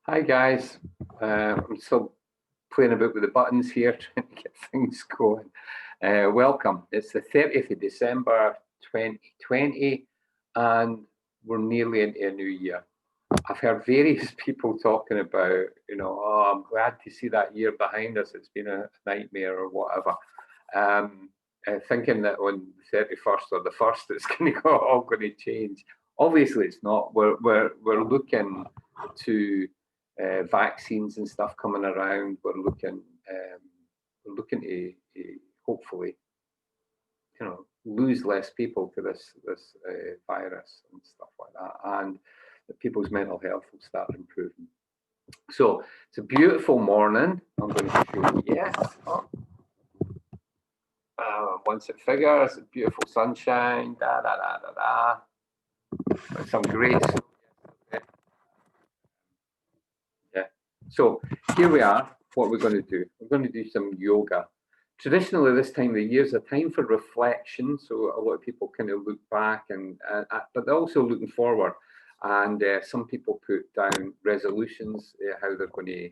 Hi guys, I'm still playing about with the buttons here, trying to get things going. Welcome. It's the 30th of December 2020, and we're nearly into a new year. I've heard various people talking about, oh, I'm glad to see that year behind us. It's been a nightmare or whatever. Thinking that on the 31st or the 1st, it's all going to change. Obviously, it's not. We're looking to vaccines and stuff coming around. We're looking to hopefully, lose less people to this virus and stuff like that, and that people's mental health will start improving. So it's a beautiful morning. I'm going to show you. Yes. Oh. Once it figures, beautiful sunshine. Da da da da da. Some great. Yeah. So here we are. What we're going to do? We're going to do some yoga. Traditionally, this time of the year is a time for reflection. So a lot of people kind of look back but they're also looking forward. And some people put down resolutions, how they're going to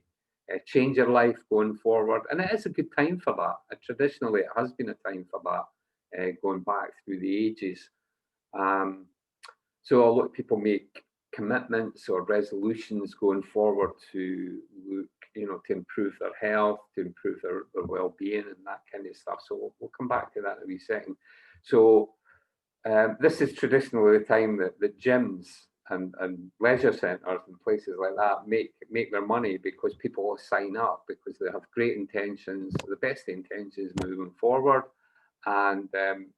change their life going forward. And it is a good time for that. Traditionally, it has been a time for that, going back through the ages. So a lot of people make commitments or resolutions going forward to look, to improve their health, to improve their well-being and that kind of stuff. So we'll come back to that in a wee second. So this is traditionally the time that gyms and leisure centres and places like that make their money, because people will sign up because they have great intentions, the best intentions moving forward, and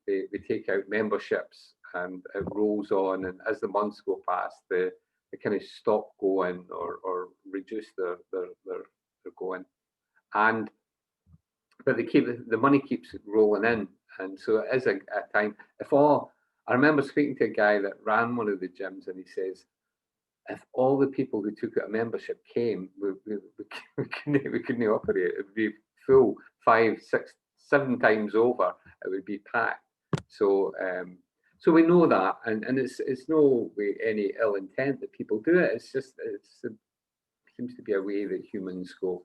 they take out memberships, and it rolls on, and as the months go past, they kind of stop going or reduce their going, but the money keeps rolling in, and so it is a time. I remember speaking to a guy that ran one of the gyms, and he says, if all the people who took out a membership came, we couldn't operate. It would be full 5, 6, 7 times over. It would be packed. So we know that, and it's no way any ill intent that people do it. It's just it seems to be a way that humans go.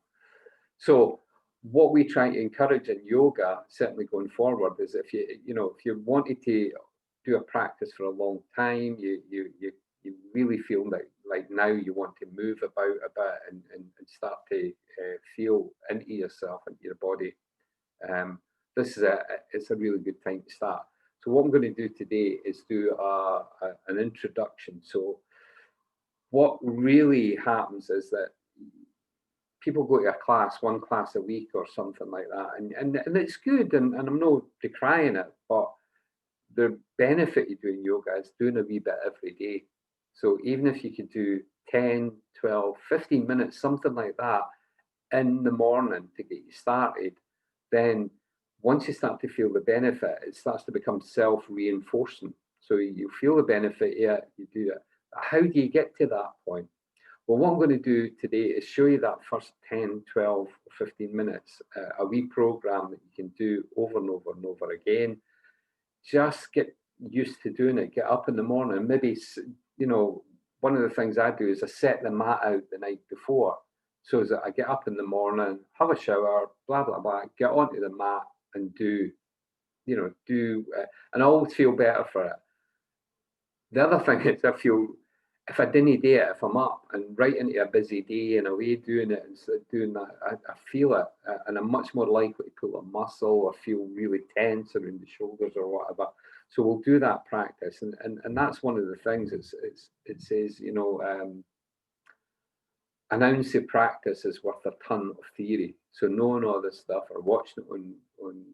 So what we try to encourage in yoga, certainly going forward, is if you wanted to do a practice for a long time, you really feel like now you want to move about a bit and start to feel into yourself, into your body. It's a really good time to start. So what I'm going to do today is do an introduction. So what really happens is that people go to a class, one class a week or something like that, and it's good, and I'm not decrying it, but the benefit of doing yoga is doing a wee bit every day. So even if you could do 10, 12, 15 minutes, something like that, in the morning to get you started, then once you start to feel the benefit, it starts to become self-reinforcing. So you feel the benefit, yeah, you do it. How do you get to that point? Well, what I'm going to do today is show you that first 10, 12, 15 minutes, a wee program that you can do over and over and over again. Just get used to doing it. Get up in the morning. Maybe, one of the things I do is I set the mat out the night before. So that I get up in the morning, have a shower, blah, blah, blah, get onto the mat and and I always feel better for it. The other thing is I feel, if I didn't do it, if I'm up and right into a busy day and away doing it, instead of doing that, I feel it, and I'm much more likely to pull a muscle or feel really tense around the shoulders or whatever. So we'll do that practice, and that's one of the things. It says, an ounce of practice is worth a ton of theory. So knowing all this stuff or watching it on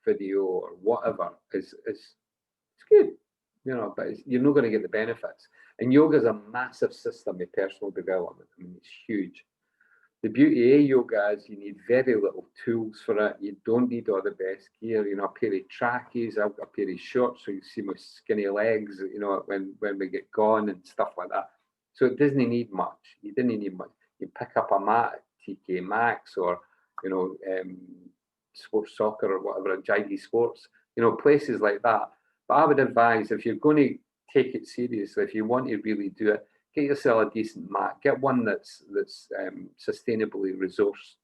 video or whatever is it's good, but you're not going to get the benefits. And yoga is a massive system of personal development. I mean, it's huge. The beauty of yoga is you need very little tools for it. You don't need all the best gear. A pair of trackies. I've got a pair of shorts so you see my skinny legs, when we get gone and stuff like that. So it doesn't need much. You didn't need much. You pick up a mat at TK Maxx or, sports soccer or whatever, Jiggy Sports, places like that. But I would advise, if you're going to take it seriously, if you want to really do it, get yourself a decent mat. Get one that's sustainably resourced,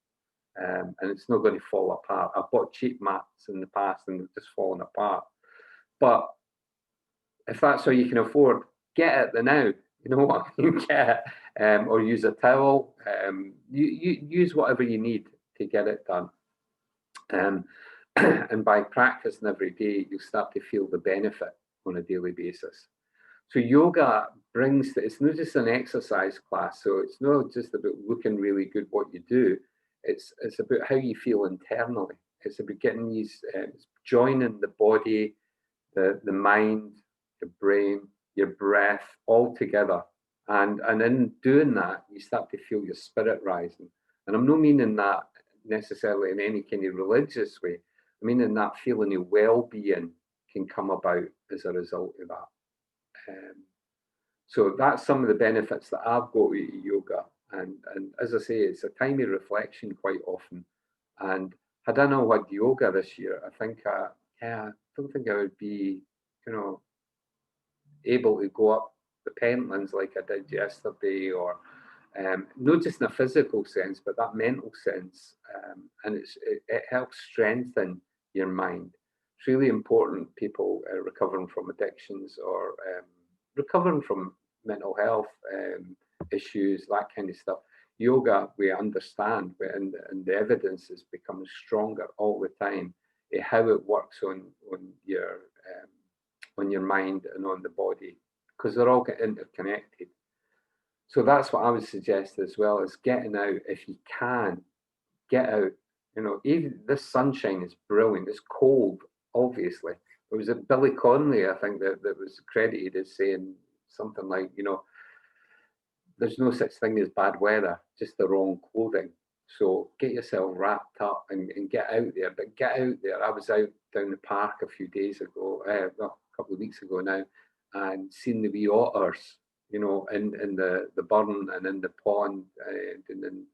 and it's not going to fall apart. I've bought cheap mats in the past and they've just fallen apart. But if that's all you can afford, get it now. You know what I mean? Get it, or use a towel. You use whatever you need to get it done. And by practicing every day, you'll start to feel the benefit on a daily basis. So yoga brings, it's not just an exercise class. So it's not just about looking really good what you do. It's about how you feel internally. It's about getting these, joining the body, the mind, the brain, your breath all together. And in doing that, you start to feel your spirit rising. And I'm not meaning that necessarily in any kind of religious way. I mean, in that feeling of well-being can come about as a result of that. So that's some of the benefits that I've got with yoga. And as I say, it's a time of reflection quite often. And had I not had yoga this year, I think, I don't think I would be, able to go up the Pentlands like I did yesterday, or not just in a physical sense, but that mental sense. And it helps strengthen your mind. It's really important, people recovering from addictions or recovering from mental health issues, that kind of stuff. Yoga, we understand, and the evidence is becoming stronger all the time, how it works on your mind and on the body, because they're all interconnected. So that's what I would suggest as well, is getting out. If you can, get out. Even this sunshine is brilliant. It's cold, obviously. It was a Billy Connolly, I think, that was credited as saying something like, there's no such thing as bad weather, just the wrong clothing. So get yourself wrapped up and get out there. But get out there. I was out down the park a few days ago, a couple of weeks ago now, and seen the wee otters, in the burn and in the pond and in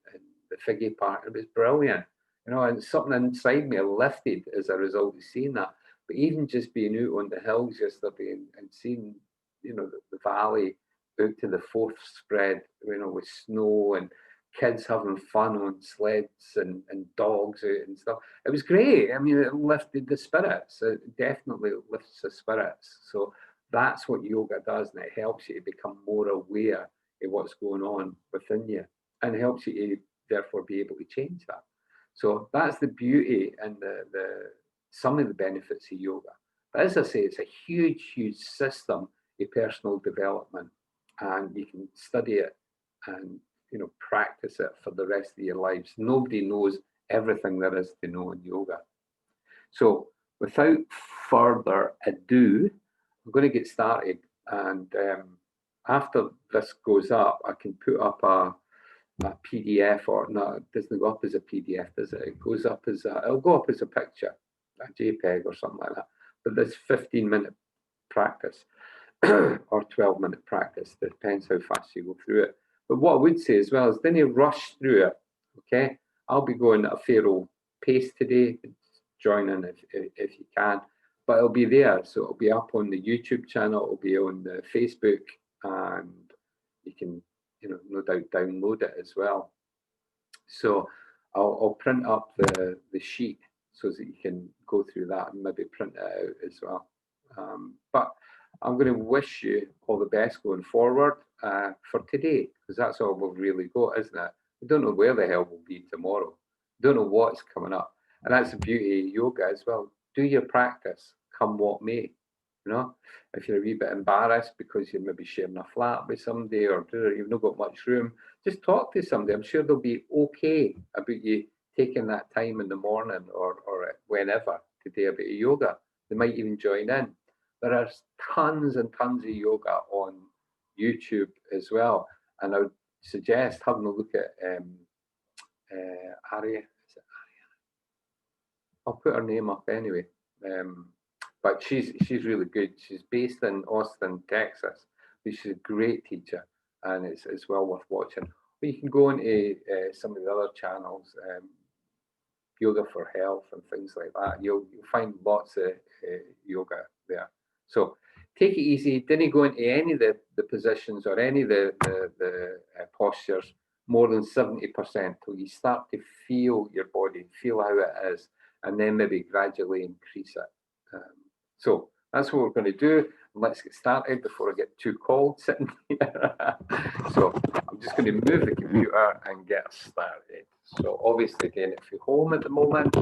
the figgy park. It was brilliant, and something inside me lifted as a result of seeing that. But even just being out on the hills yesterday and seeing, the valley out to the fourth spread, with snow and kids having fun on sleds and dogs out and stuff. It was great. I mean, it lifted the spirits. It definitely lifts the spirits. So that's what yoga does, and it helps you to become more aware of what's going on within you, and helps you to therefore be able to change that. So that's the beauty and the some of the benefits of yoga. But as I say, it's a huge, huge system of personal development, and you can study it and practice it for the rest of your lives. Nobody knows everything there is to know in yoga. So without further ado, I'm going to get started, and after this goes up, I can put up a PDF, or no, it doesn't go up as a PDF, does it? It goes up as it'll go up as a picture, a JPEG or something like that. But this 15-minute practice or 12-minute practice, depends how fast you go through it. But what I would say as well is, don't rush through it. Okay, I'll be going at a fair old pace today. Join in if you can, but it'll be there. So it'll be up on the YouTube channel. It'll be on the Facebook, and you can, no doubt download it as well. So I'll print up the sheet so that you can go through that and maybe print it out as well. But I'm going to wish you all the best going forward for today, because that's all we've really got, isn't it? We don't know where the hell we'll be tomorrow. We don't know what's coming up. And that's the beauty of yoga as well. Do your practice, come what may. If you're a wee bit embarrassed because you're maybe sharing a flat with somebody, or you've not got much room, just talk to somebody. I'm sure they'll be okay about you taking that time in the morning or whenever to do a bit of yoga. They might even join in. There are tons and tons of yoga on YouTube as well. And I would suggest having a look at Aria. Is it Aria? I'll put her name up anyway. But she's really good. She's based in Austin, Texas. But she's a great teacher, and it's well worth watching. But you can go into some of the other channels, Yoga for Health and things like that. You'll find lots of yoga there. So take it easy. Didn't go into any of the positions or any of the postures more than 70% till you start to feel your body, feel how it is, and then maybe gradually increase it. So that's what we're going to do. Let's get started before I get too cold sitting here. So I'm just going to move the computer and get started. So obviously, again, if you're home at the moment,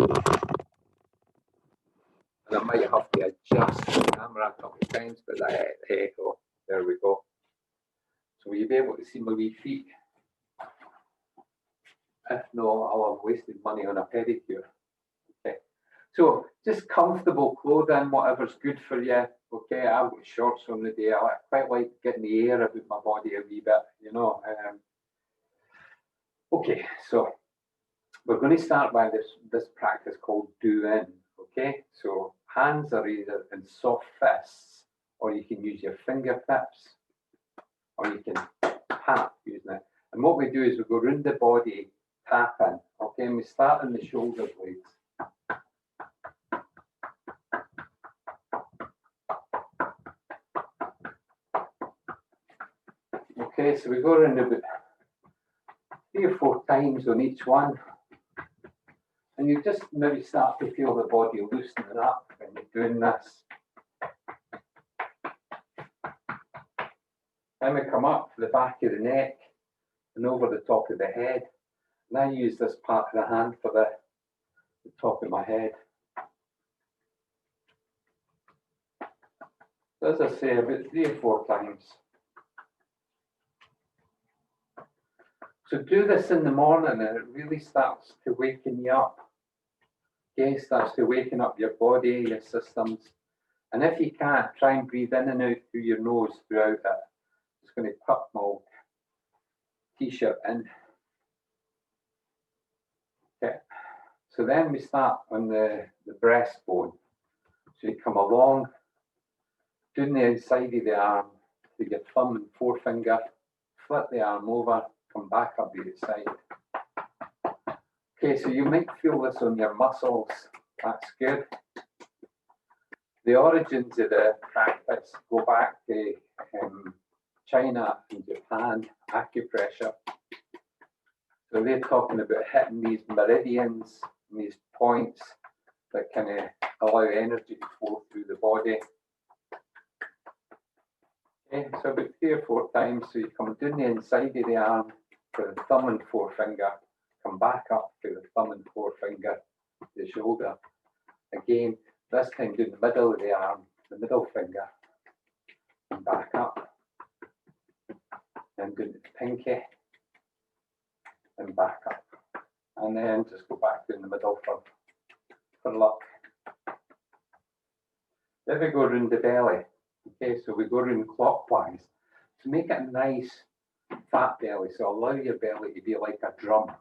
and I might have to adjust the camera a couple of times, but hey, oh, there we go. So will you be able to see my wee feet? If no, I'll have wasted money on a pedicure. Okay. So just comfortable clothing, whatever's good for you. Okay, I've got shorts on the day. I quite like getting the air about my body a wee bit, you know. Okay, so we're going to start by this practice called do-in. Okay, so hands are either in soft fists, or you can use your fingertips, or you can tap using it. And what we do is we go around the body tapping. Okay, and we start in the shoulder blades. Okay, so we go around about 3 or 4 times on each one. And you just maybe start to feel the body loosening up when you're doing this. Then we come up to the back of the neck and over the top of the head. And I use this part of the hand for the top of my head. So as I say, about 3 or 4 times. So do this in the morning and it really starts to waken you up. Okay, starts to waken up your body, your systems. And if you can't, try and breathe in and out through your nose throughout it. Just going to tuck my t-shirt in. Okay, so then we start on the breastbone. So you come along, down the inside of the arm with your thumb and forefinger, flip the arm over, come back up the outside. Okay, so you might feel this on your muscles. That's good. The origins of the practice go back to China and Japan, acupressure. So they're talking about hitting these meridians, these points that kind of allow energy to flow through the body. Okay, so about 3 or 4 times. So you come down the inside of the arm for the thumb and forefinger, come back up to the thumb and forefinger, the shoulder. Again, this time down the middle of the arm, the middle finger, and back up. And down the pinky, and back up. And then just go back down the middle for luck. Then we go around the belly. Okay, so we go around clockwise to make it a nice fat belly. So allow your belly to be like a drum.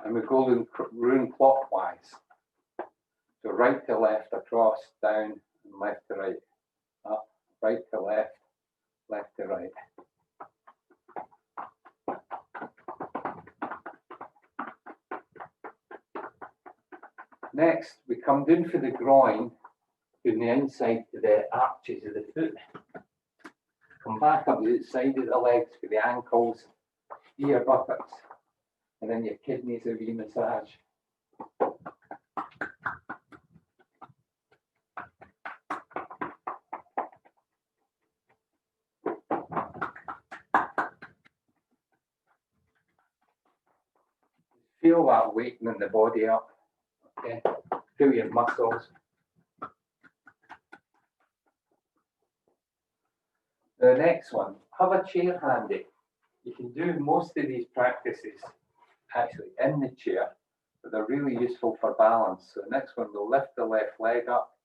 And we go around clockwise. So right to left, across, down, and left to right. Up, right to left, left to right. Next, we come down for the groin, down the inside to the arches of the foot. Come back up the outside of the legs for the ankles, ear buttocks, and then your kidneys a wee massage. Feel that wakening the body up. Okay, feel your muscles. The next one, have a chair handy. You can do most of these practices actually in the chair, but they're really useful for balance. So the next one, we'll lift the left leg up,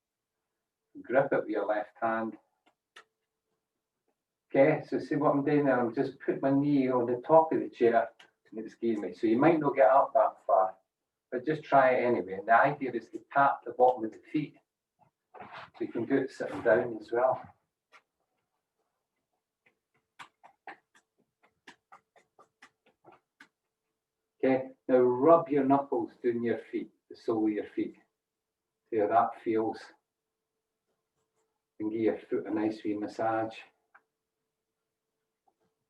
grip it with your left hand. Okay, so see what I'm doing there? I'm just putting my knee on the top of the chair and it's giving me. So you might not get up that far, but just try it anyway. And the idea is to tap the bottom of the feet. So you can do it sitting down as well. Okay, now rub your knuckles down your feet, the sole of your feet. See how that feels. And give your foot a nice wee massage.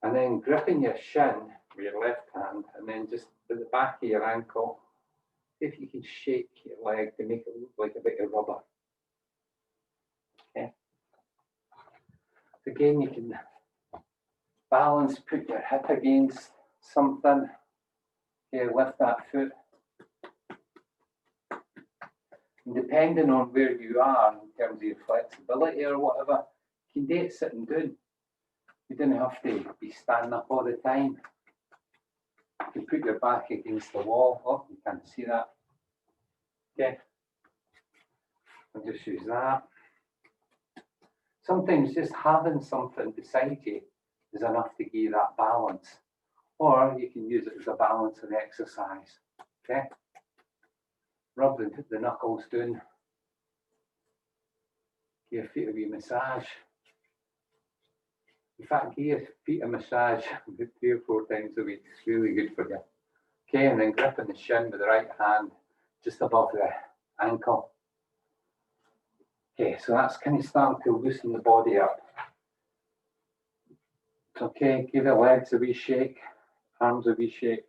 And then gripping your shin with your left hand, and then just at the back of your ankle, see if you can shake your leg to make it look like a bit of rubber. Okay. Again, you can balance, put your hip against something. Okay, lift that foot. And depending on where you are in terms of your flexibility or whatever, you can do it sitting down. You don't have to be standing up all the time. You can put your back against the wall. Oh, you can't see that. Okay. I'll just use that. Sometimes just having something beside you is enough to give you that balance. Or you can use it as a balancing exercise. Okay. Rub the knuckles down. Give your feet a wee massage. In fact, give your feet a massage 3 or 4 times a week. It's really good for you. Okay, and then gripping the shin with the right hand just above the ankle. Okay, so that's kind of starting to loosen the body up. Okay, give the legs a wee shake, arms a wee shake.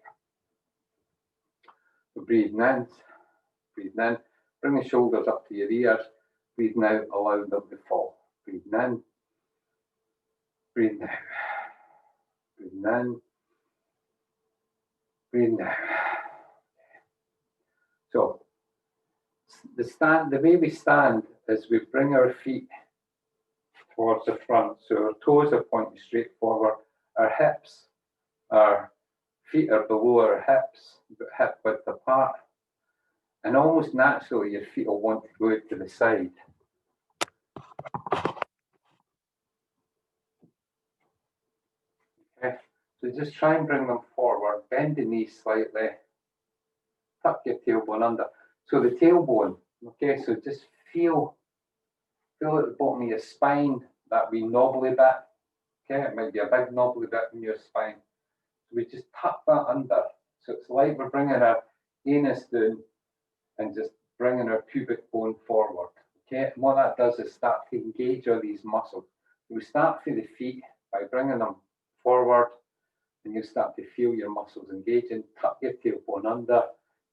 Breathing in, breathing in. Bring the shoulders up to your ears. Breathing out, allow them to fall. Breathing in, breathing out. Breathing in, breathing out. So, the way we stand is we bring our feet towards the front. So our toes are pointing straight forward. Our hips, our feet are below our hips, but hip width apart. And almost naturally, your feet will want to go out to the side. Okay, so just try and bring them forward, bend the knees slightly, tuck your tailbone under. So the tailbone, okay, so just feel at the bottom of your spine, that wee knobbly bit. Okay, it might be a big knobbly bit in your spine. So we just tuck that under. So it's like we're bringing our anus down and just bringing our pubic bone forward. Okay, and what that does is start to engage all these muscles. We start through the feet by bringing them forward, and you start to feel your muscles engaging. Tuck your tailbone under,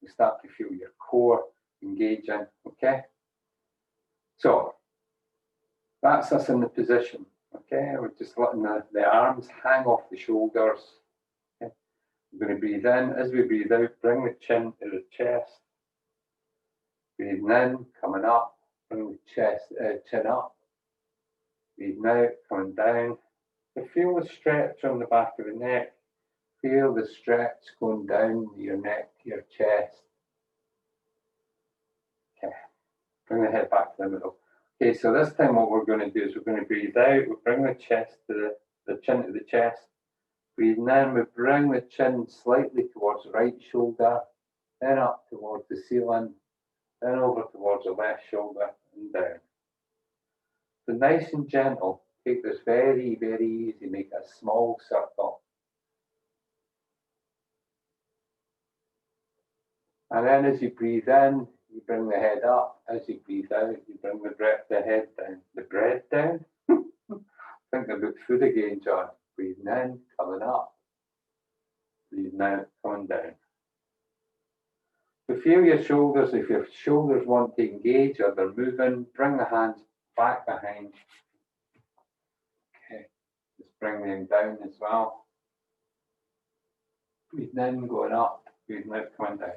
you start to feel your core engaging. Okay, so that's us in the position. Okay, we're just letting the arms hang off the shoulders. Okay, we're going to breathe in. As we breathe out, bring the chin to the chest. Breathing in, coming up, bring the chin up. Breathing out, coming down. So feel the stretch on the back of the neck. Feel the stretch going down your neck to your chest. Okay, bring the head back to the middle. Okay, so this time what we're going to do is we're going to breathe out. We bring the chest to the chin to the chest. Breathing in, we bring the chin slightly towards the right shoulder, then up towards the ceiling, then over towards the left shoulder and down. So nice and gentle. Take this very, very easy. Make a small circle. And then as you breathe in, you bring the head up. As you breathe out, you bring the head down. The breath down. Think about food again, John. Breathing in, coming up. Breathing out, coming down. So feel your shoulders. If your shoulders want to engage or they're moving, bring the hands back behind. Okay, just bring them down as well. Breathing in, going up. Breathing out, coming down.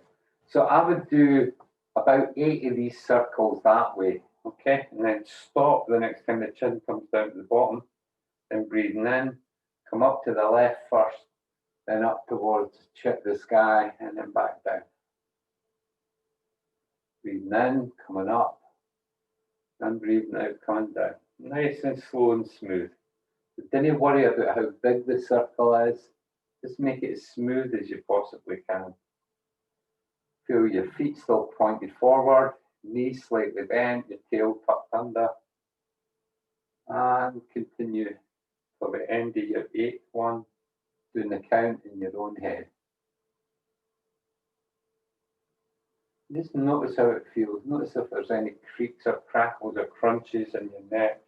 So I would do about 8 of these circles that way. Okay, and then stop the next time the chin comes down to the bottom. Then breathing in, come up to the left first, then up towards the sky, and then back down. Breathing in, coming up, and breathing out, coming down. Nice and slow and smooth. But don't worry about how big the circle is. Just make it as smooth as you possibly can. Feel your feet still pointed forward, knees slightly bent, your tail tucked under. And continue till the end of your 8th one, doing the count in your own head. Just notice how it feels. Notice if there's any creaks or crackles or crunches in your neck.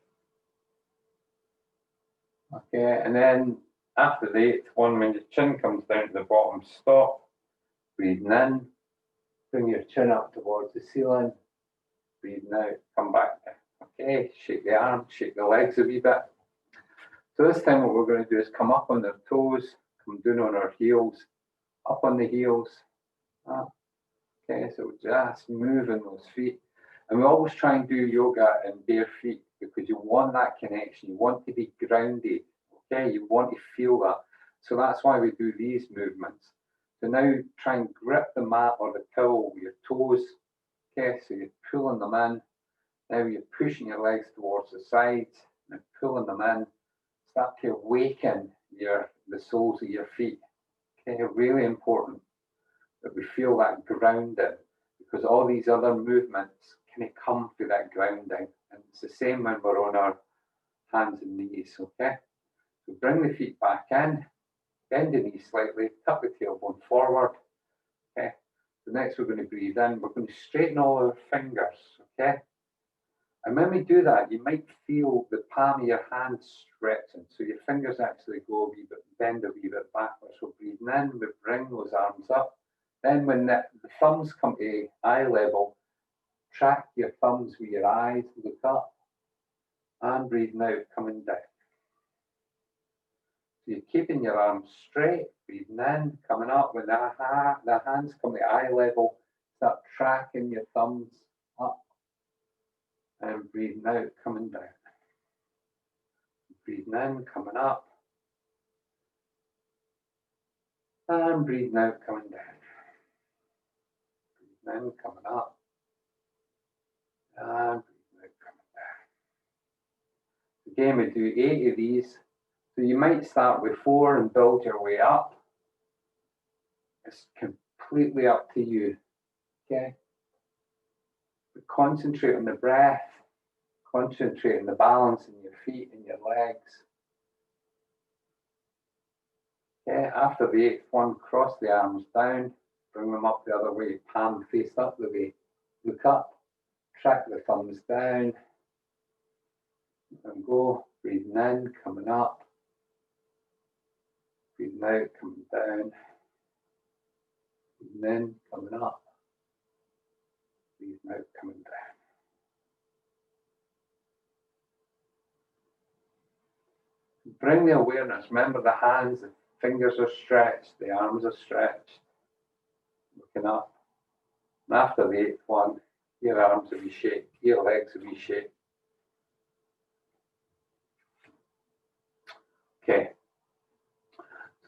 Okay, and then after the eighth one, when your chin comes down to the bottom, stop, breathing in, bring your chin up towards the ceiling, breathing out, come back down. Okay, shake the arms, shake the legs a wee bit. So this time what we're going to do is come up on their toes, come down on our heels, up on the heels. Okay, so just moving those feet. And we always try and do yoga in bare feet because you want that connection. You want to be grounded. Okay, you want to feel that. So that's why we do these movements. So now try and grip the mat or the towel with your toes. Okay, so you're pulling them in. Now you're pushing your legs towards the sides and pulling them in. Start to awaken the soles of your feet. Okay, really important that we feel that grounding because all these other movements kind of come through that grounding. And it's the same when we're on our hands and knees, okay? So bring the feet back in, bend the knees slightly, tuck the tailbone forward, okay? So next we're going to breathe in. We're going to straighten all our fingers, okay? And when we do that, you might feel the palm of your hand stretching. So your fingers actually go a wee bit, bend a wee bit backwards. So breathing in, we bring those arms up. Then when the thumbs come to eye level, track your thumbs with your eyes, look up, and breathing out, coming down. So you're keeping your arms straight, breathing in, coming up. When the hands come to eye level, start tracking your thumbs up, and breathing out, coming down. Breathing in, coming up, and breathing out, coming down. Breathing in, coming up, and breathing out, coming down. Again, we do 8 of these. So you might start with 4 and build your way up. It's completely up to you, okay? But concentrate on the breath, concentrate on the balance in your feet and your legs. Okay, after the 8th one, cross the arms down, bring them up the other way, palm face up the way. Look up, track the thumbs down, and go. Breathing in, coming up. Breathing out, coming down. Breathing in, coming up. Breathing out, coming down. Bring the awareness. Remember the hands, the fingers are stretched, the arms are stretched. Looking up. And after the 8th one, your arms will be shaped, your legs will be shaped. Okay.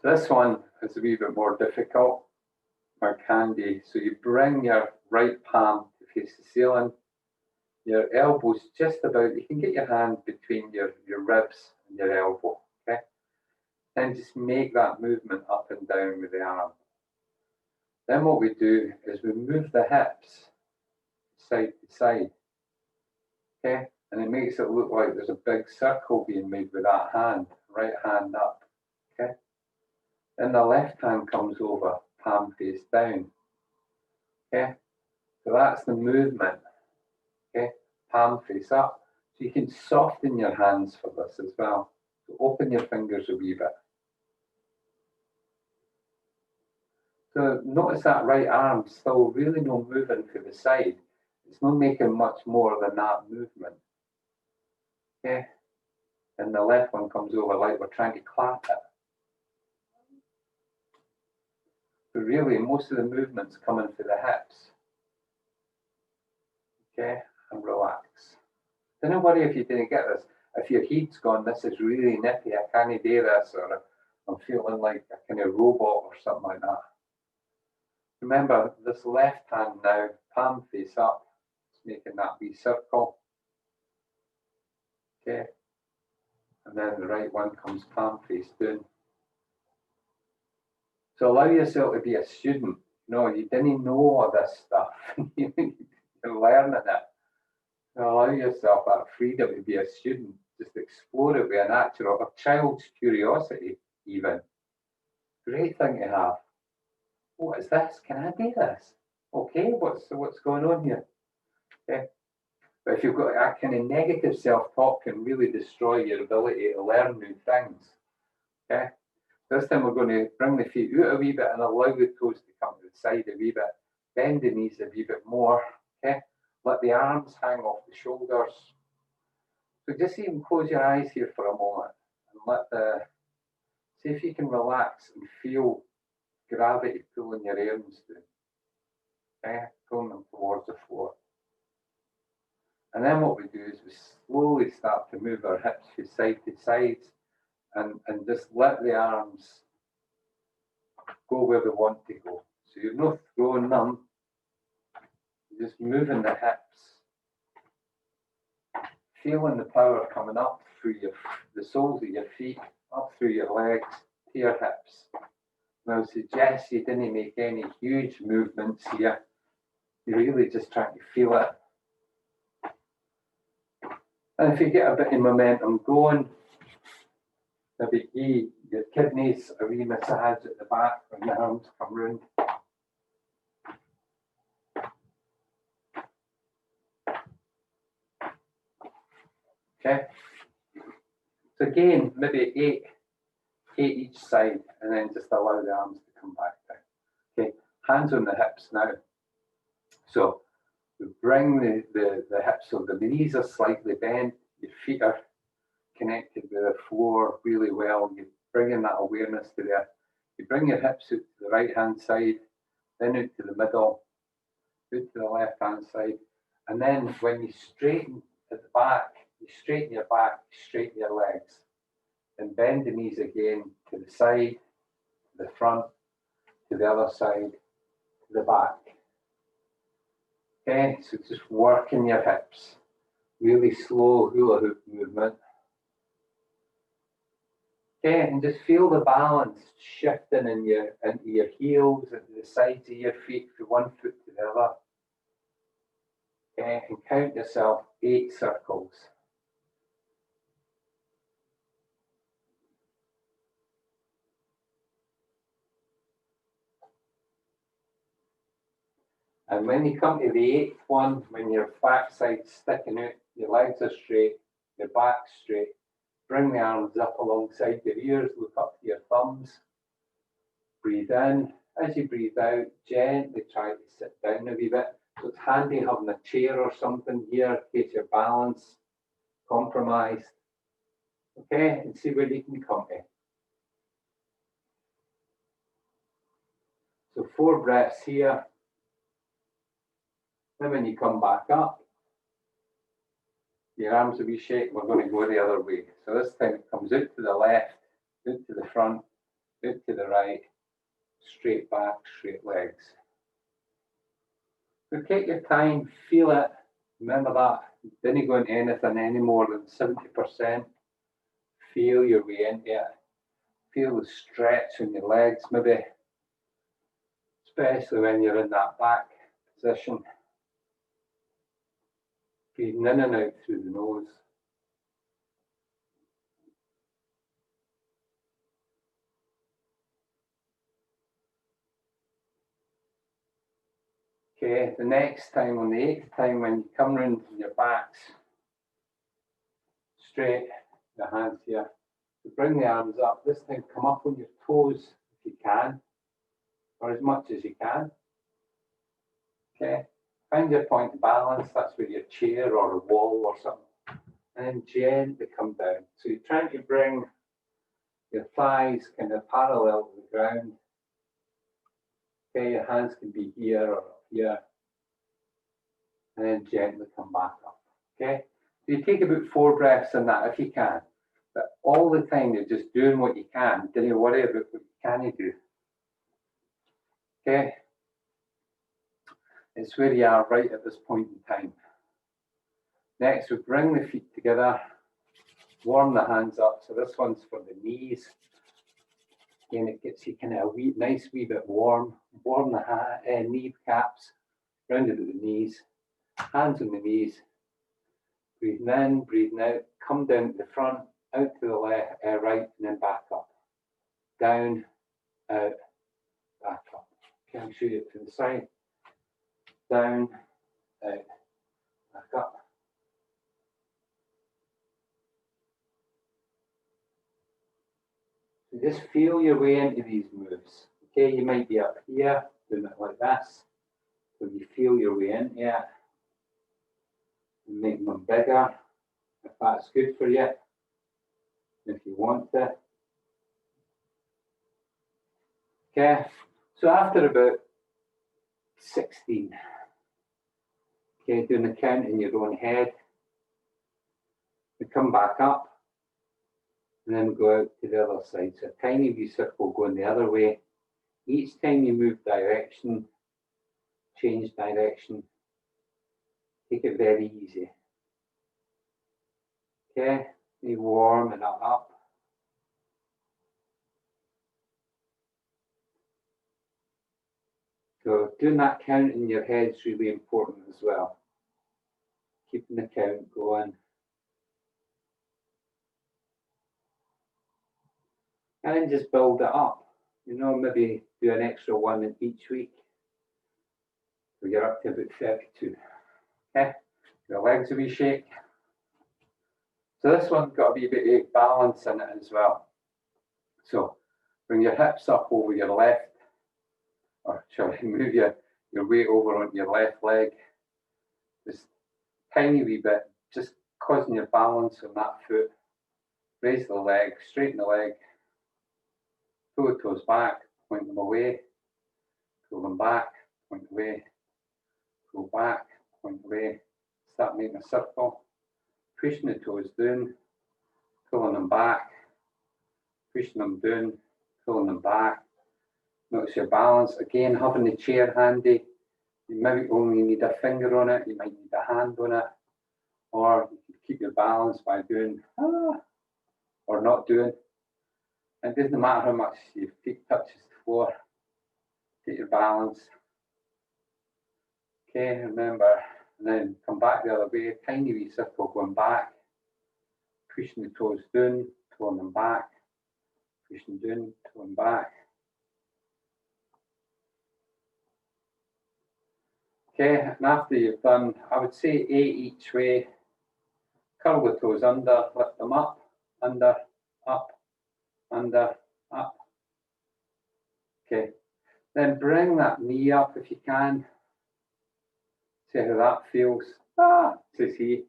So this one is a wee bit more difficult, or can be. So you bring your right palm to face the ceiling, your elbows just about, you can get your hand between your ribs and your elbow, okay? Then just make that movement up and down with the arm. Then what we do is we move the hips side to side, okay? And it makes it look like there's a big circle being made with that hand, right hand up, okay? Then the left hand comes over, palm face down, okay? So that's the movement, okay? Palm face up. So you can soften your hands for this as well. So open your fingers a wee bit. So notice that right arm still really no moving to the side. It's not making much more than that movement. Okay? And the left one comes over like we're trying to clap it. But really, most of the movement's coming for the hips. Okay? And relax. Don't worry if you didn't get this. If your heat's gone, this is really nippy, I can't do this, or I'm feeling like a kind of robot or something like that. Remember, this left hand now, palm face up, it's making that wee circle. Okay? And then the right one comes palm face down. So allow yourself to be a student. No, you didn't know all this stuff. You're learning it. So allow yourself that freedom to be a student. Just explore it with a natural, a child's curiosity, even. Great thing to have. What is this? Can I do this? Okay, what's going on here? Okay. But if you've got that kind of negative self-talk, can really destroy your ability to learn new things. Okay. This time we're going to bring the feet out a wee bit and allow the toes to come to the side a wee bit. Bend the knees a wee bit more. Okay. Let the arms hang off the shoulders. So just even close your eyes here for a moment and see if you can relax and feel gravity pulling your arms down. Okay, pulling them towards the floor. And then what we do is we slowly start to move our hips from side to side and just let the arms go where they want to go. So you're not throwing them, you're just moving the hips, feeling the power coming up through the soles of your feet, up through your legs, to your hips. Now, I suggest you didn't make any huge movements here. You're really just trying to feel it. And if you get a bit of momentum going, maybe give your kidneys a wee massage at the back when the arms come round. Okay. So again, maybe eight each side, and then just allow the arms to come back down. Okay, hands on the hips now. So we bring the hips so the knees are slightly bent, your feet are connected with the floor really well. You're bringing that awareness to there. You bring your hips out to the right hand side, then out to the middle, out to the left hand side, and then when you straighten at the back, you straighten your back, straighten your legs. And bend the knees again to the side, to the front, to the other side, to the back. Okay, so just working your hips. Really slow hula hoop movement. Okay, and just feel the balance shifting into your heels, into the sides of your feet, from one foot to the other. Okay, and count yourself 8 circles. And when you come to the 8th one, when your backside's sticking out, your legs are straight, your back's straight, bring the arms up alongside your ears, look up to your thumbs. Breathe in. As you breathe out, gently try to sit down a wee bit. So it's handy having a chair or something here in case your balance compromised. Okay, and see where you can come to. So 4 breaths here. Then when you come back up, your arms will be shaking. We're going to go the other way. So this time it comes out to the left, out to the front, out to the right, straight back, straight legs. So take your time, feel it. Remember that. Didn't go into anything any more than 70%. Feel your way into it. Feel the stretch in your legs, maybe, especially when you're in that back position. Breathing in and out through the nose. Okay, the next time, on the 8th time, when you come round and your back's straight, the hands here, you bring the arms up. This time, come up on your toes if you can, or as much as you can. Okay, find your point of balance. That's with your chair or a wall or something. And then gently come down. So you're trying to bring your thighs kind of parallel to the ground. Okay, your hands can be here or up here. And then gently come back up. Okay, so you take about 4 breaths in that if you can. But all the time you're just doing what you can. Don't worry about what you can't do. Okay, it's where you are right at this point in time. Next, we bring the feet together, warm the hands up. So this one's for the knees. Again, it gets you kind of a nice wee bit warm. Warm the knee caps, round into the knees, hands on the knees. Breathing in, breathing out. Come down to the front, out to the left, right, and then back up. Down, out, back up. Okay, I'll show you it to the side. down, out, back up. So just feel your way into these moves. Okay, you might be up here, doing it like this. So you feel your way into it. And make them bigger, if that's good for you. If you want to. Okay, so after about 16, okay, doing the count in your own head, we come back up and then go out to the other side. So a tiny wee circle going the other way. Each time you move direction, change direction, take it very easy. Okay, be warm and up. So doing that count in your head is really important as well. Keeping the count going. And then just build it up. You know, maybe do an extra one in each week. So you're up to about 32. Okay, your legs will be shake. So this one's got to be a bit of balance in it as well. So bring your hips up over your left, or shall I move your weight over onto your left leg. Just tiny wee bit, just causing your balance on that foot. Raise the leg, straighten the leg, pull the toes back, point them away, pull them back, point away, pull back, point away. Start making a circle, pushing the toes down, pulling them back, pushing them down, pulling them back. Notice your balance. Again, having the chair handy. You maybe only need a finger on it, you might need a hand on it, or you can keep your balance by doing or not doing. It doesn't matter how much your feet touches the floor. Get your balance. Okay, remember, and then come back the other way, tiny wee circle going back, pushing the toes down, pulling them back, pushing down, pulling back. Okay, and after you've done, I would say 8 each way, curl the toes under, lift them up, under, up, under, up. Okay, then bring that knee up if you can. See how that feels. To see.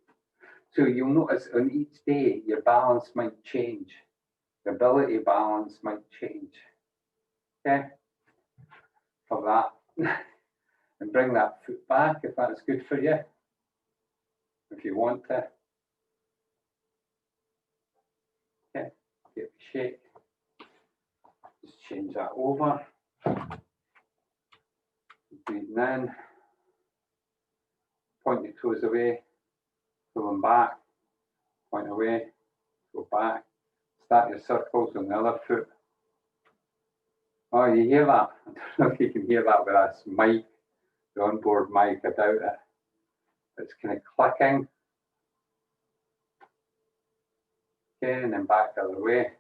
So you'll notice on each day your balance might change. Your ability balance might change. Okay, for that. And bring that foot back if that's good for you. If you want to. Okay, give it a shake. Just change that over. Breathe in. Point your toes away. Pull them back. Point away. Go back. Start your circles on the other foot. Oh, you hear that? I don't know if you can hear that with this mic, the onboard mic. I doubt it. It's kind of clicking. Okay, and then back the other way.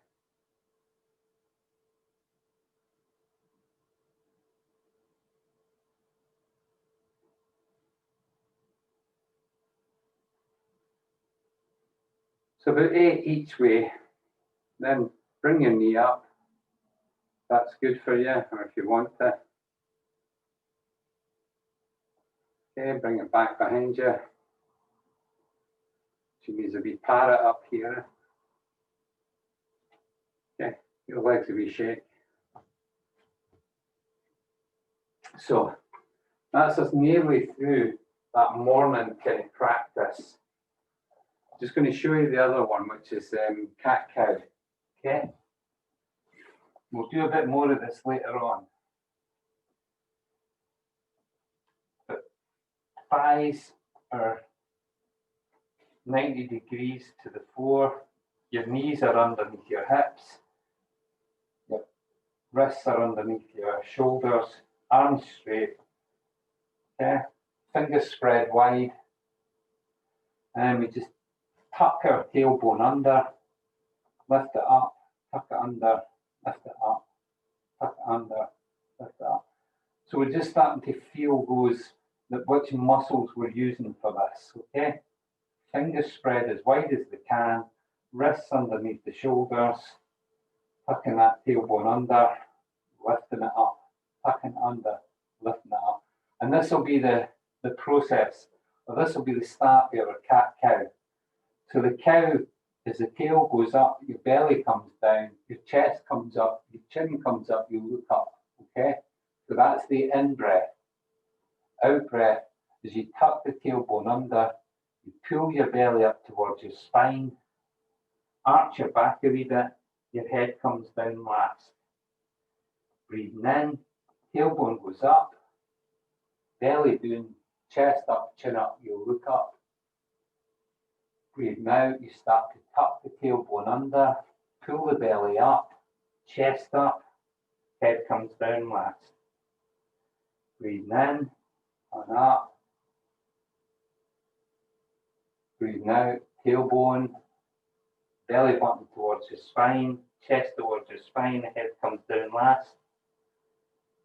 So about 8 each way. Then bring your knee up. That's good for you, or if you want to. Okay, bring it back behind you. She needs a wee parrot up here. Okay, your legs a wee shake. So that's us nearly through that morning kind of practice. Just going to show you the other one, which is cat-cow. Okay, we'll do a bit more of this later on. But thighs are 90 degrees to the floor. Your knees are underneath your hips. Your wrists are underneath your shoulders. Arms straight. Okay, fingers spread wide. And we just tuck our tailbone under, lift it up, tuck it under, lift it up, tuck it under, lift it up. So we're just starting to feel those which muscles we're using for this, okay? Fingers spread as wide as they can, wrists underneath the shoulders, tucking that tailbone under, lifting it up, tucking it under, lifting it up. And this will be the process, or this will be the start of our cat-cow. So the cow, as the tail goes up, your belly comes down, your chest comes up, your chin comes up, you look up, okay? So that's the in-breath. Out-breath is you tuck the tailbone under, you pull your belly up towards your spine, arch your back a wee bit, your head comes down last. Breathing in, tailbone goes up, belly down, chest up, chin up, you look up. Breathing out, you start to tuck the tailbone under, pull the belly up, chest up, head comes down last. Breathing in and up. Breathing out, tailbone, belly button towards your spine, chest towards your spine, head comes down last.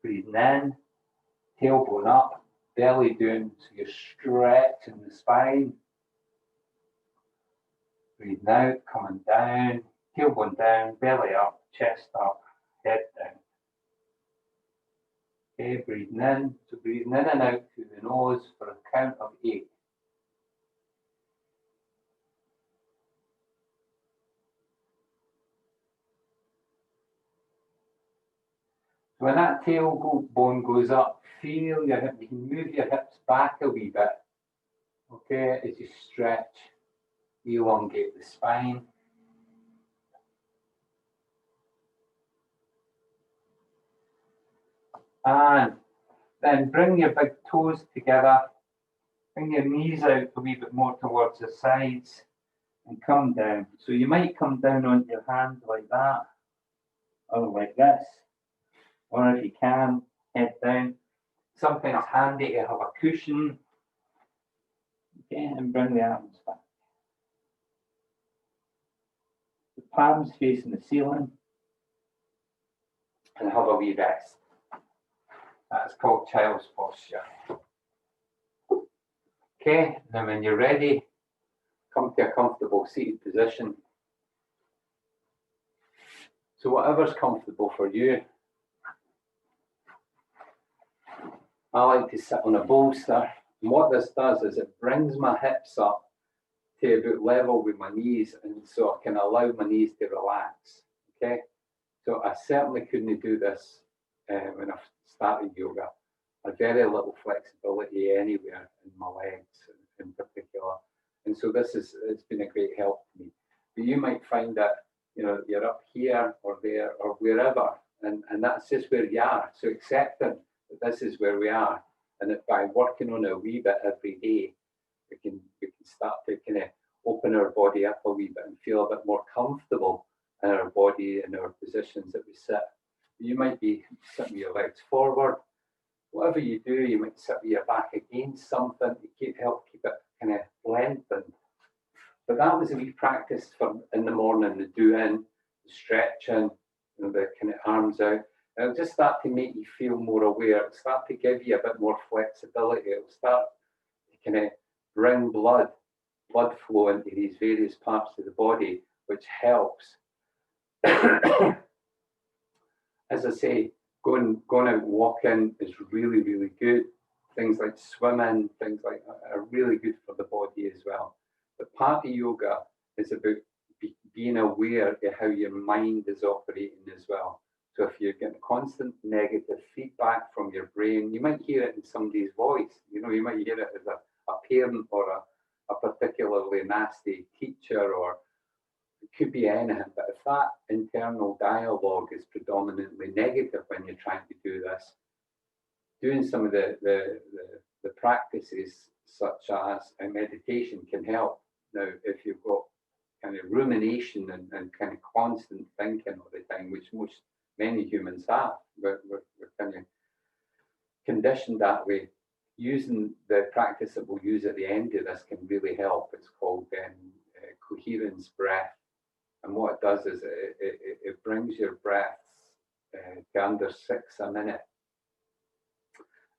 Breathing in, tailbone up, belly down, so you're stretching the spine. Breathing out, coming down, tailbone down, belly up, chest up, head down. Okay, breathing in, so breathing in and out through the nose for a count of 8. So when that tailbone goes up, feel your hip, you can move your hips back a wee bit, okay, as you stretch, elongate the spine. And then bring your big toes together, bring your knees out a wee bit more towards the sides, and come down. So you might come down on your hands like that, or like this, or if you can, head down. Sometimes handy to have a cushion. Okay, and bring the arms back. The palms facing the ceiling, and have a wee rest. That's called child's posture. Okay, now when you're ready, come to a comfortable seated position. So whatever's comfortable for you. I like to sit on a bolster. And what this does is it brings my hips up to about level with my knees, and so I can allow my knees to relax. Okay, so I certainly couldn't do this when I started yoga. I had very little flexibility anywhere in my legs in particular, and so it's been a great help to me. But you might find that you're up here or there or wherever, and that's just where you are. So accepting that this is where we are, and that by working on it a wee bit every day, we can start to kind of open our body up a wee bit and feel a bit more comfortable in our body and our positions that we sit. You might be sitting with your legs forward. Whatever you do, you might sit with your back against something to help keep it kind of lengthened. But that was a wee practice for in the morning, the doing, the stretching, the kind of arms out. And it'll just start to make you feel more aware. It'll start to give you a bit more flexibility. It'll start to kind of bring blood flow into these various parts of the body, which helps. As I say, going out walking is really, really good. Things like swimming, things like that are really good for the body as well. But part of yoga is about being aware of how your mind is operating as well. So if you're getting constant negative feedback from your brain, you might hear it in somebody's voice. You might hear it as a parent or a particularly nasty teacher, or it could be anything. But if that internal dialogue is predominantly negative when you're trying to do this, doing some of the practices such as a meditation can help. Now, if you've got kind of rumination and kind of constant thinking all the time, which many humans have, we're kind of conditioned that way. Using the practice that we'll use at the end of this can really help. It's called coherence breath. And what it does is it brings your breaths to under 6 a minute.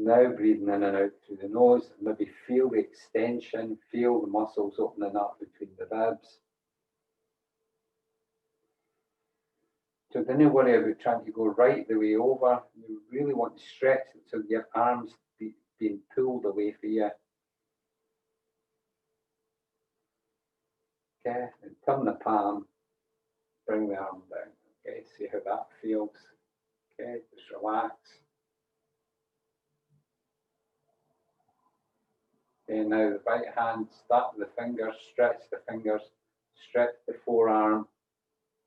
Now breathing in and out through the nose. Maybe feel the extension, feel the muscles opening up between the ribs. So don't worry about trying to go right the way over. You really want to stretch it so your arms being pulled away from you. Okay, and turn the palm, bring the arm down. Okay, see how that feels. Okay, just relax. Okay, now the right hand, start with the fingers, stretch the fingers, stretch the forearm,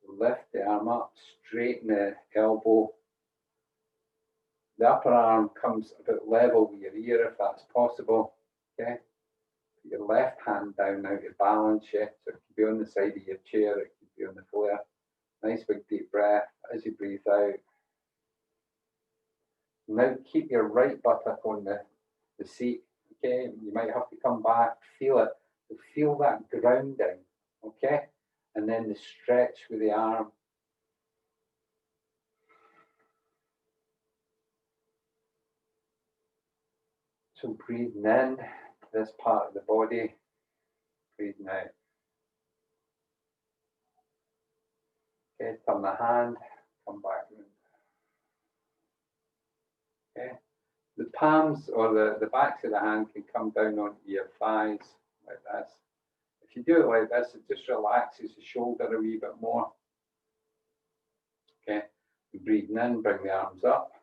lift the arm up, straighten the elbow. The upper arm comes about level with your ear if that's possible. Okay, put your left hand down now to balance you. So it could be on the side of your chair, it could be on the floor. Nice big deep breath as you breathe out. Now keep your right buttock on the seat. Okay, you might have to come back, feel it, feel that grounding. Okay, and then the stretch with the arm. So breathing in to this part of the body, breathing out. Okay, turn the hand, come back. Okay, the palms or the backs of the hand can come down onto your thighs like this. If you do it like this, it just relaxes the shoulder a wee bit more. Okay, breathing in, bring the arms up.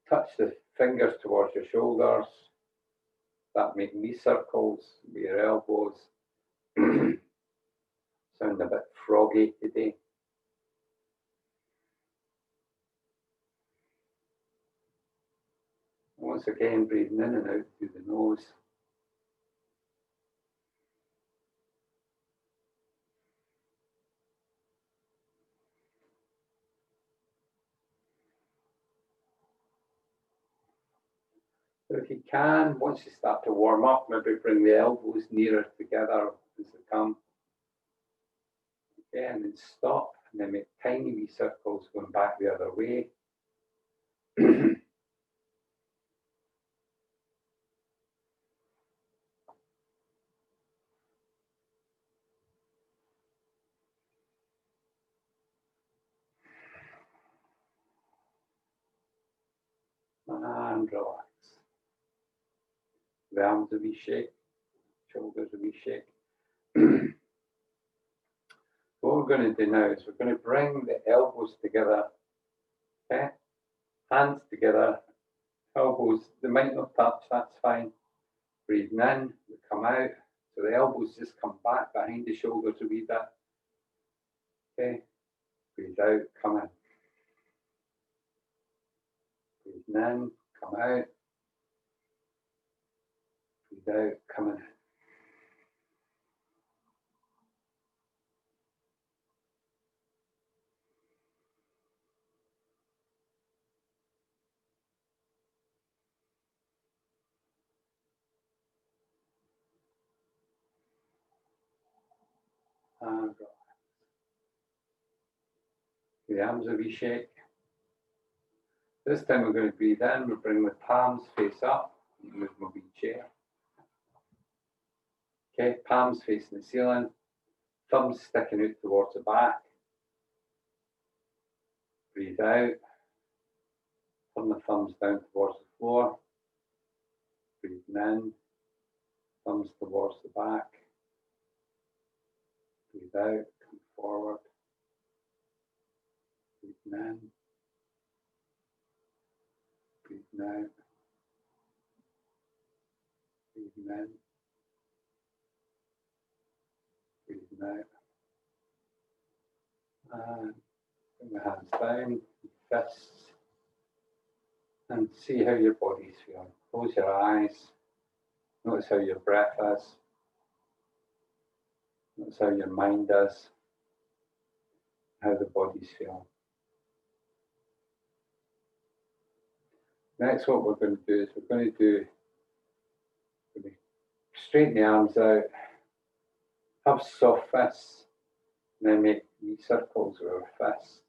Touch the fingers towards your shoulders. That make knee circles with your elbows. Sound a bit froggy today. Once again, breathing in and out through the nose. So if you can, once you start to warm up, maybe bring the elbows nearer together as they come. Okay, and then stop, and then make tiny wee circles going back the other way. And relax. The arms a wee shake, shoulders a wee shake. What we're going to do now is we're going to bring the elbows together. Okay, hands together, elbows, they might not touch, that's fine. Breathing in, we come out. So the elbows just come back behind the shoulders a wee bit. Okay, breathe out, come in. Breathing in, come out. Breathe out, come in. And relax. The arms a wee shake. This time we're going to breathe in, we bring the palms face up, move my wee chair. Okay, palms facing the ceiling, thumbs sticking out towards the back. Breathe out, turn the thumbs down towards the floor. Breathing in, thumbs towards the back. Breathe out, come forward. Breathing in. Breathing out. Breathing in. Breathing out. And bring the hands down, fists, and see how your body's feeling. Close your eyes. Notice how your breath is. Notice how your mind is. How the body's feeling. Next, what we're going to do is we're going to straighten the arms out, have soft fists, and then make wee circles with our fists.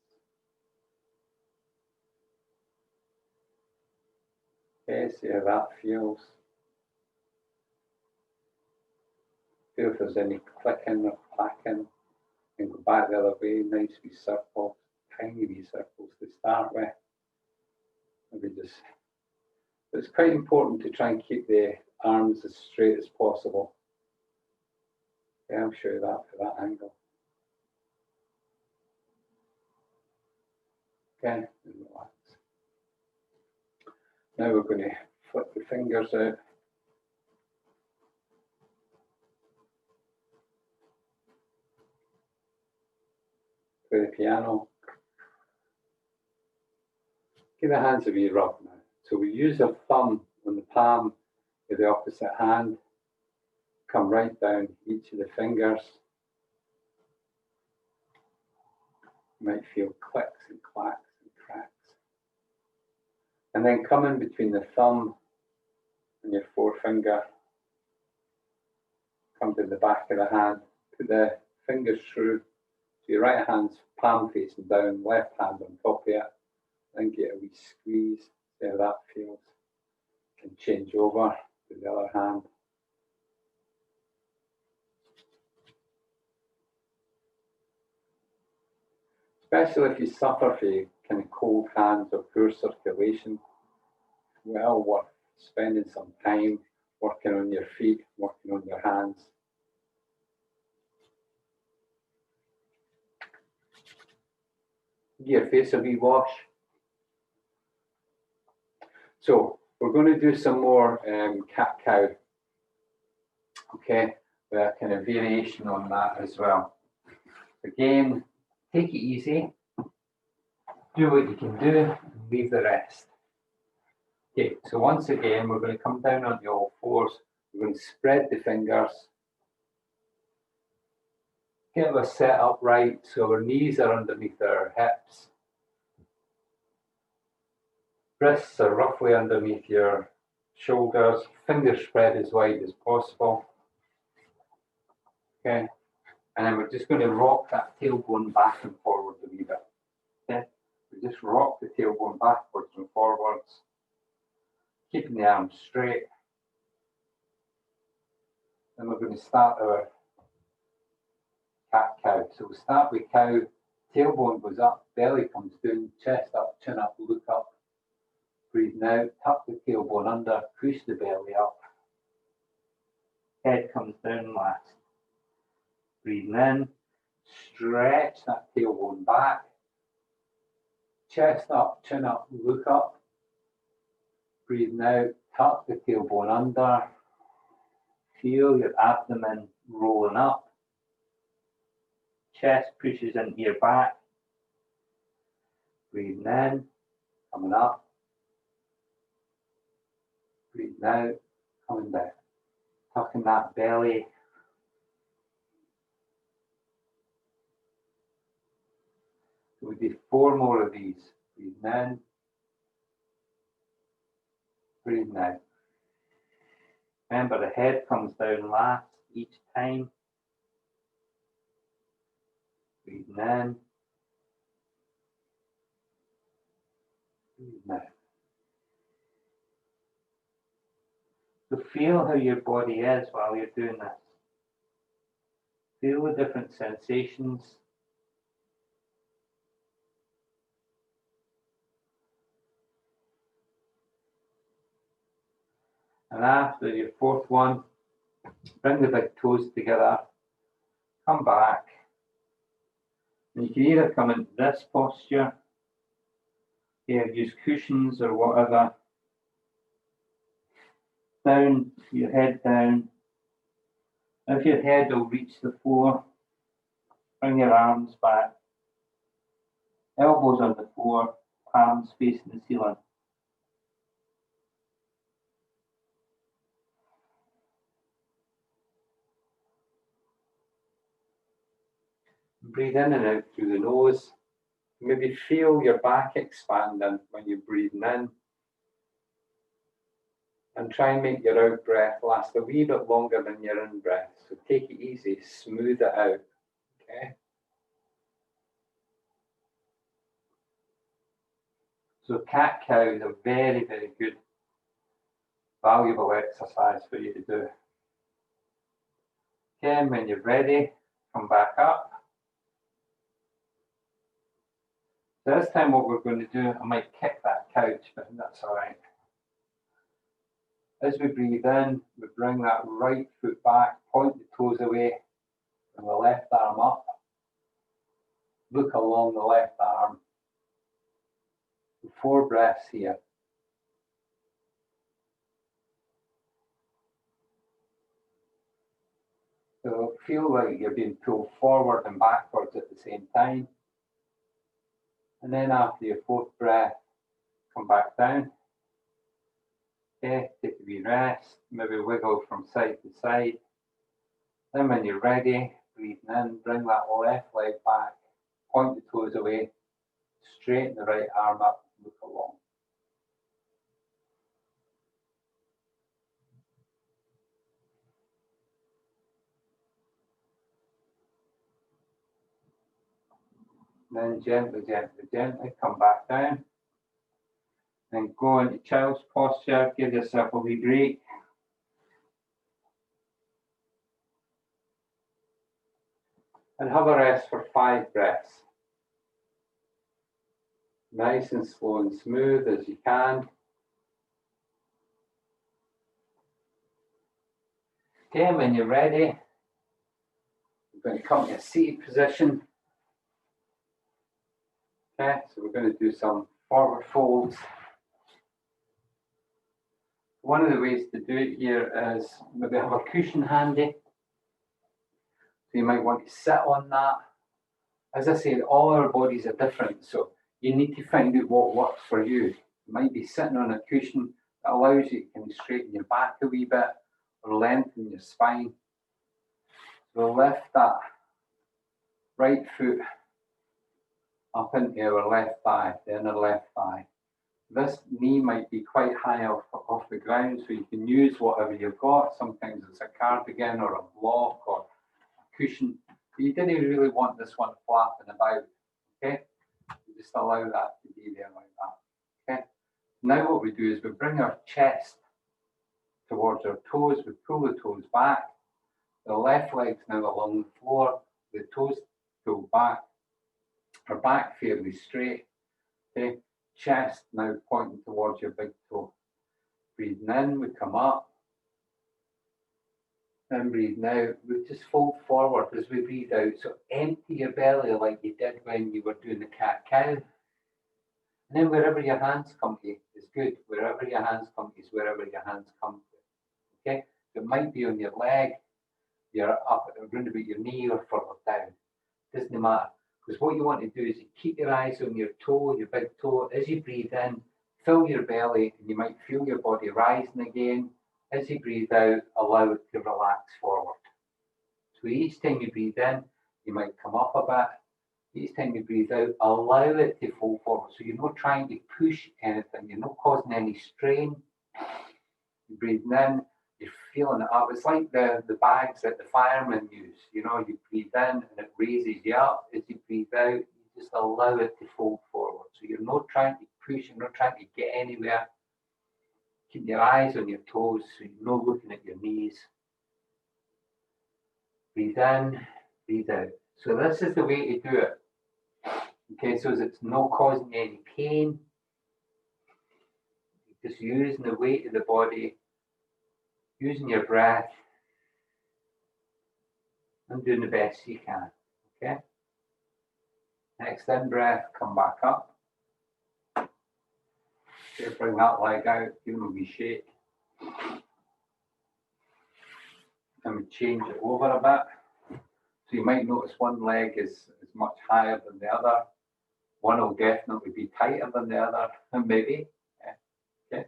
Okay, see how that feels. Feel if there's any clicking or clacking, and go back the other way. Nice wee circles, tiny wee circles to start with. Maybe just. It's quite important to try and keep the arms as straight as possible. Okay, I'll show you that for that angle. Okay, and relax. Now we're going to flip the fingers out. Play the piano. Give the hands a wee rub now. So we use our thumb on the palm with the opposite hand. Come right down each of the fingers. You might feel clicks and clacks and cracks. And then come in between the thumb and your forefinger. Come to the back of the hand. Put the fingers through. So your right hand's palm facing down, left hand on top of it. Then get a wee squeeze. See how that feels. You can change over to the other hand. Especially if you suffer from kind of cold hands or poor circulation, well worth spending some time working on your feet, working on your hands. Give your face a wee wash. So we're going to do some more cat-cow. Okay, with a kind of variation on that as well. Again, take it easy. Do what you can do and leave the rest. Okay, so once again, we're going to come down onto all fours. We're going to spread the fingers. Get us set up right so our knees are underneath our hips. Wrists are roughly underneath your shoulders. Fingers spread as wide as possible. Okay, and then we're just going to rock that tailbone back and forward a wee bit. Okay, we just rock the tailbone backwards and forwards, keeping the arms straight. Then we're going to start our cat-cow. So we start with cow, tailbone goes up, belly comes down, chest up, chin up, look up. Breathe out, tuck the tailbone under, push the belly up. Head comes down last. Breathe in, stretch that tailbone back. Chest up, chin up, look up. Breathe out, tuck the tailbone under. Feel your abdomen rolling up. Chest pushes into your back. Breathe in, coming up. Breathe out, coming down. Tucking that belly. So we do 4 more of these. Breathe in. Breathe out. Remember, the head comes down last each time. Breathe in. Breathe out. So feel how your body is while you're doing this. Feel the different sensations. And after your 4th one, bring the big toes together, come back. And you can either come into this posture, use cushions or whatever, down, your head down. If your head will reach the floor, bring your arms back, elbows on the floor, palms facing the ceiling. Breathe in and out through the nose. Maybe feel your back expanding when you're breathing in. And try and make your out breath last a wee bit longer than your in breath. So take it easy, smooth it out. Okay? So cat-cow is a very, very good valuable exercise for you to do. Again, when you're ready, come back up. This time what we're going to do, I might kick that couch, but that's all right. As we breathe in, we bring that right foot back, point the toes away, and the left arm up. Look along the left arm. 4 breaths here. So feel like you're being pulled forward and backwards at the same time. And then after your 4th breath, come back down. Okay, take a wee rest, maybe wiggle from side to side. Then when you're ready, breathing in, bring that left leg back, point the toes away, straighten the right arm up, look along. Then gently, gently, gently come back down. Then go into child's posture, give yourself a wee break. And have a rest for 5 breaths. Nice and slow and smooth as you can. Okay, when you're ready, you're going to come to a seated position. Okay, so we're going to do some forward folds. One of the ways to do it here is maybe have a cushion handy. So you might want to sit on that. As I said, all our bodies are different, so you need to find out what works for you. You might be sitting on a cushion that allows you to straighten your back a wee bit or lengthen your spine. So lift that right foot up into our left thigh, the inner left thigh. This knee might be quite high off the ground, so you can use whatever you've got. Sometimes it's a cardigan or a block or a cushion. But you didn't really want this one flapping about, okay? You just allow that to be there like that, okay? Now what we do is we bring our chest towards our toes. We pull the toes back. The left leg's now along the floor. The toes pull back. Our back fairly straight, okay? Chest now pointing towards your big toe. Breathing in, we come up. Then breathing out, we just fold forward as we breathe out. So empty your belly like you did when you were doing the cat-cow. And then wherever your hands come to is good. Wherever your hands come to is wherever your hands come to. Okay? So it might be on your leg, you're up around about your knee or further down. Doesn't matter. Because what you want to do is you keep your eyes on your toe, your big toe. As you breathe in, fill your belly, and you might feel your body rising again. As you breathe out, allow it to relax forward. So each time you breathe in, you might come up a bit. Each time you breathe out, allow it to fall forward. So you're not trying to push anything. You're not causing any strain. You're breathing in, you're feeling it up. It's like the bags that the firemen use. You know, you breathe in and it raises you up. As you breathe out, you just allow it to fold forward. So you're not trying to push, you're not trying to get anywhere. Keep your eyes on your toes so you're not looking at your knees. Breathe in, breathe out. So this is the way to do it. Okay, so it's not causing any pain. You're just using the weight of the body, using your breath, and doing the best you can. Okay? Next in breath, come back up. Okay, bring that leg out, give them a wee shake. And we change it over a bit. So you might notice one leg is much higher than the other. One will definitely be tighter than the other, and maybe. Okay.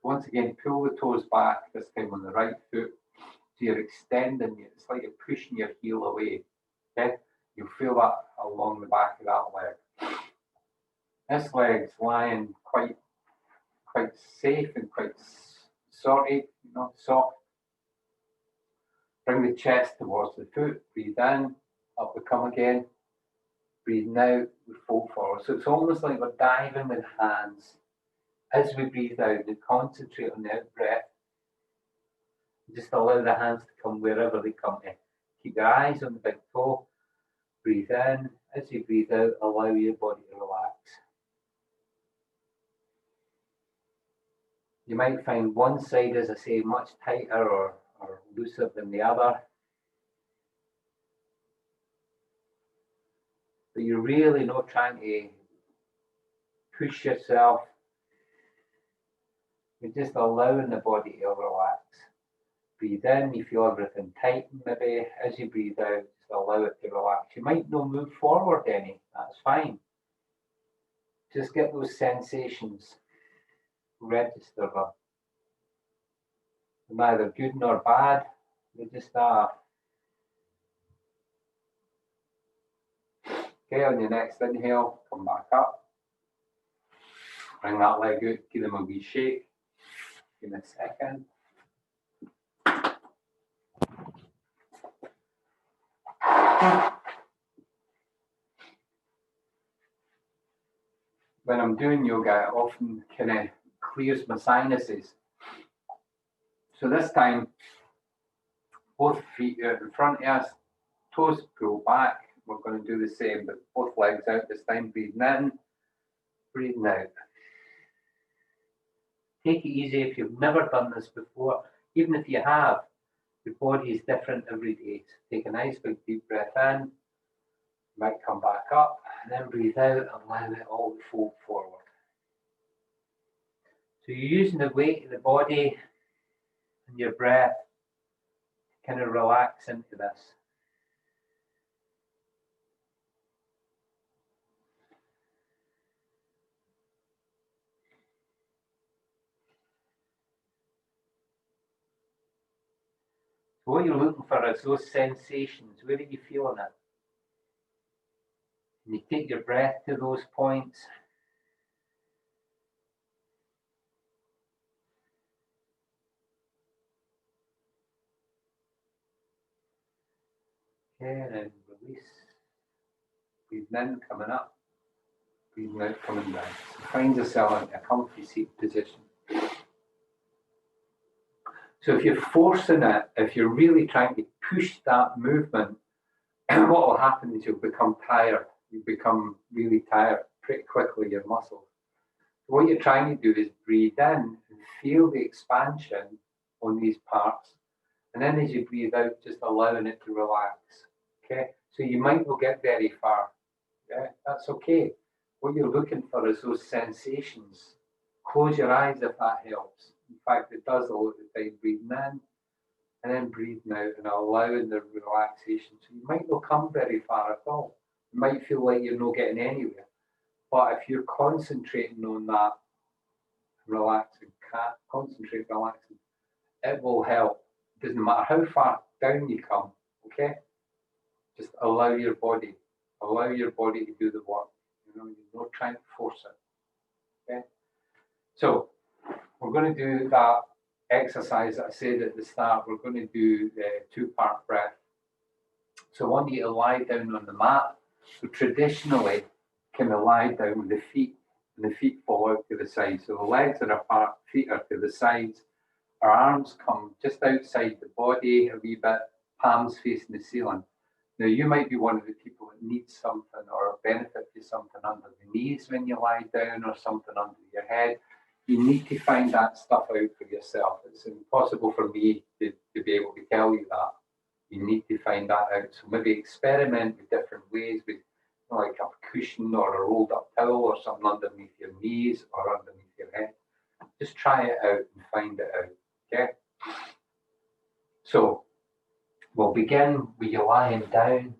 Once again, pull the toes back, this time on the right foot. So you're extending it. It's like you're pushing your heel away. Okay. You'll feel that along the back of that leg. This leg's lying quite safe and quite sorted, soft. Bring the chest towards the foot, breathe in, up we come again. Breathing out, we fold forward. So it's almost like we're diving with hands. As we breathe out, we concentrate on the out breath. Just allow the hands to come wherever they come in. Keep your eyes on the big toe. Breathe in. As you breathe out, allow your body to relax. You might find one side, as I say, much tighter or looser than the other. But you're really not trying to push yourself. You're just allowing the body to relax. Breathe in, you feel everything tighten maybe. As you breathe out, just allow it to relax. You might not move forward any, that's fine. Just get those sensations, register them. They're neither good nor bad, they just are. Okay, on your next inhale, come back up. Bring that leg out, give them a wee shake. Give them a second. When I'm doing yoga, it often kind of clears my sinuses. So this time, both feet out in front of us, toes pull back. We're going to do the same, but both legs out this time. Breathing in, breathing out. Take it easy if you've never done this before. Even if you have, your body is different every day. So take a nice big deep breath in. You might come back up, and then breathe out and allow it all to fold forward. So you're using the weight of the body and your breath to kind of relax into this. So what you're looking for is those sensations. Where are you feeling it? And you take your breath to those points. Okay, and then release. Breathing in, coming up. Breathing out, coming down. So find yourself in a comfy seat position. So if you're forcing it, if you're really trying to push that movement, what will happen is you'll become tired. You become really tired pretty quickly, your muscles. What you're trying to do is breathe in and feel the expansion on these parts. And then as you breathe out, just allowing it to relax. Okay? So you might not get very far. Yeah, that's okay. What you're looking for is those sensations. Close your eyes if that helps. In fact, it does a lot of the time. Breathing in and then breathing out and allowing the relaxation. So you might not come very far at all. You might feel like you're not getting anywhere. But if you're concentrating on that, relaxing, relaxing, it will help. It doesn't matter how far down you come, okay? Just allow your body to do the work. You're not trying to force it, okay? So we're going to do that exercise that I said at the start. We're going to do the two-part breath. So I want you to lie down on the mat. So traditionally, kind of lie down with the feet, and the feet fall out to the side. So the legs are apart, feet are to the sides. Our arms come just outside the body a wee bit, palms facing the ceiling. Now, you might be one of the people that needs something or benefit to something under the knees when you lie down or something under your head. You need to find that stuff out for yourself. It's impossible for me to be able to tell you that. You need to find that out. So maybe experiment with different ways, with like a cushion or a rolled up towel or something underneath your knees or underneath your head. Just try it out and find it out. Okay? So we'll begin with you lying down,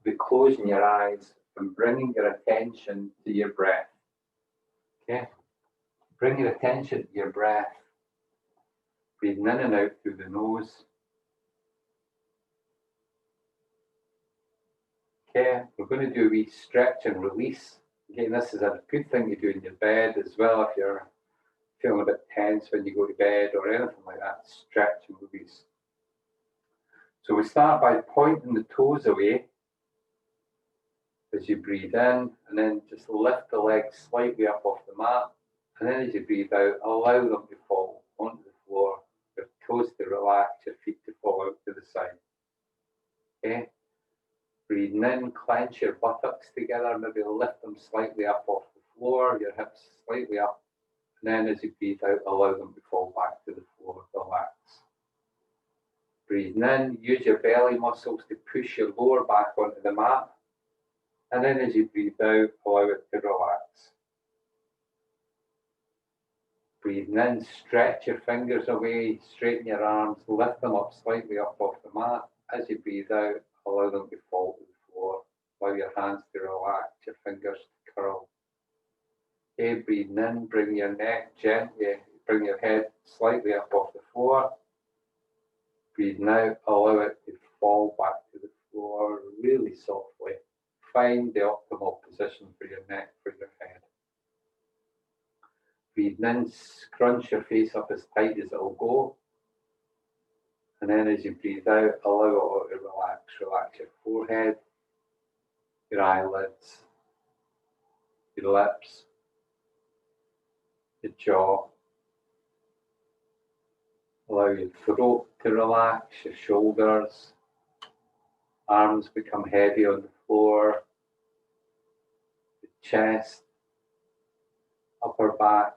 with closing your eyes and bringing your attention to your breath. Okay? Bring your attention to your breath. Breathing in and out through the nose. Okay, we're going to do a wee stretch and release. Again, this is a good thing to do in your bed as well if you're feeling a bit tense when you go to bed or anything like that. Stretch and release. So we start by pointing the toes away as you breathe in, and then just lift the legs slightly up off the mat. And then as you breathe out, allow them to fall onto the floor. Your toes to relax, your feet to fall out to the side. Okay? Breathing in, clench your buttocks together, maybe lift them slightly up off the floor, your hips slightly up. And then as you breathe out, allow them to fall back to the floor, relax. Breathing in, use your belly muscles to push your lower back onto the mat. And then as you breathe out, allow it to relax. Breathing in, stretch your fingers away, straighten your arms, lift them up slightly up off the mat. As you breathe out, allow them to fall to the floor. Allow your hands to relax, your fingers to curl. Okay, breathing in, bring your neck gently, bring your head slightly up off the floor. Breathing out, allow it to fall back to the floor really softly. Find the optimal position for your neck, for your head. Breathing in, scrunch your face up as tight as it'll go. And then as you breathe out, allow it all to relax. Relax your forehead, your eyelids, your lips, your jaw. Allow your throat to relax, your shoulders. Arms become heavy on the floor. The chest, upper back.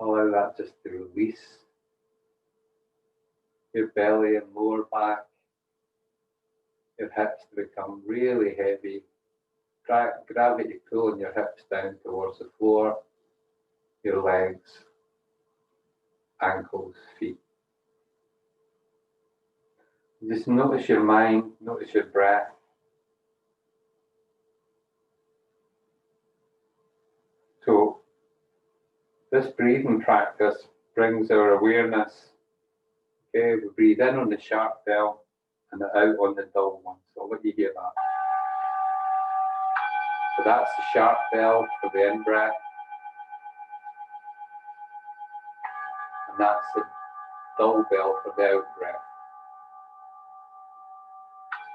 Allow that just to release. Your belly and lower back. Your hips to become really heavy. Gravity pulling your hips down towards the floor. Your legs, ankles, feet. Just notice your mind, notice your breath. So this breathing practice brings our awareness. Okay, we breathe in on the sharp bell and out on the dull one. So I'll let you hear that. So that's the sharp bell for the in breath. And that's the dull bell for the out breath.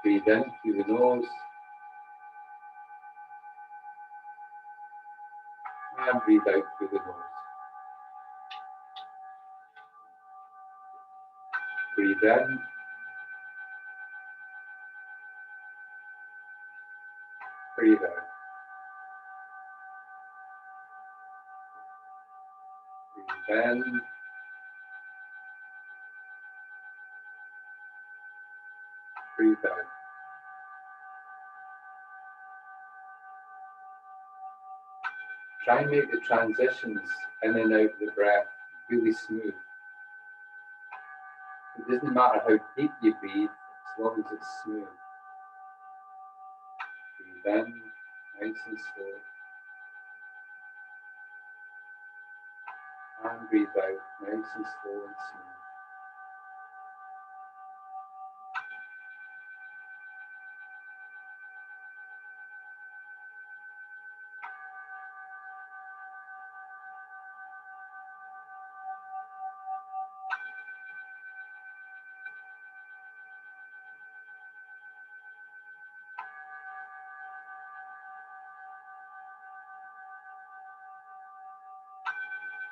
Breathe in through the nose. And breathe out through the nose. Breathe in. Breathe out. Breathe in. Breathe out. Try and make the transitions in and out of the breath really smooth. It doesn't matter how deep you breathe, as long as it's smooth. Breathe in, nice and slow. And breathe out, nice and slow and smooth.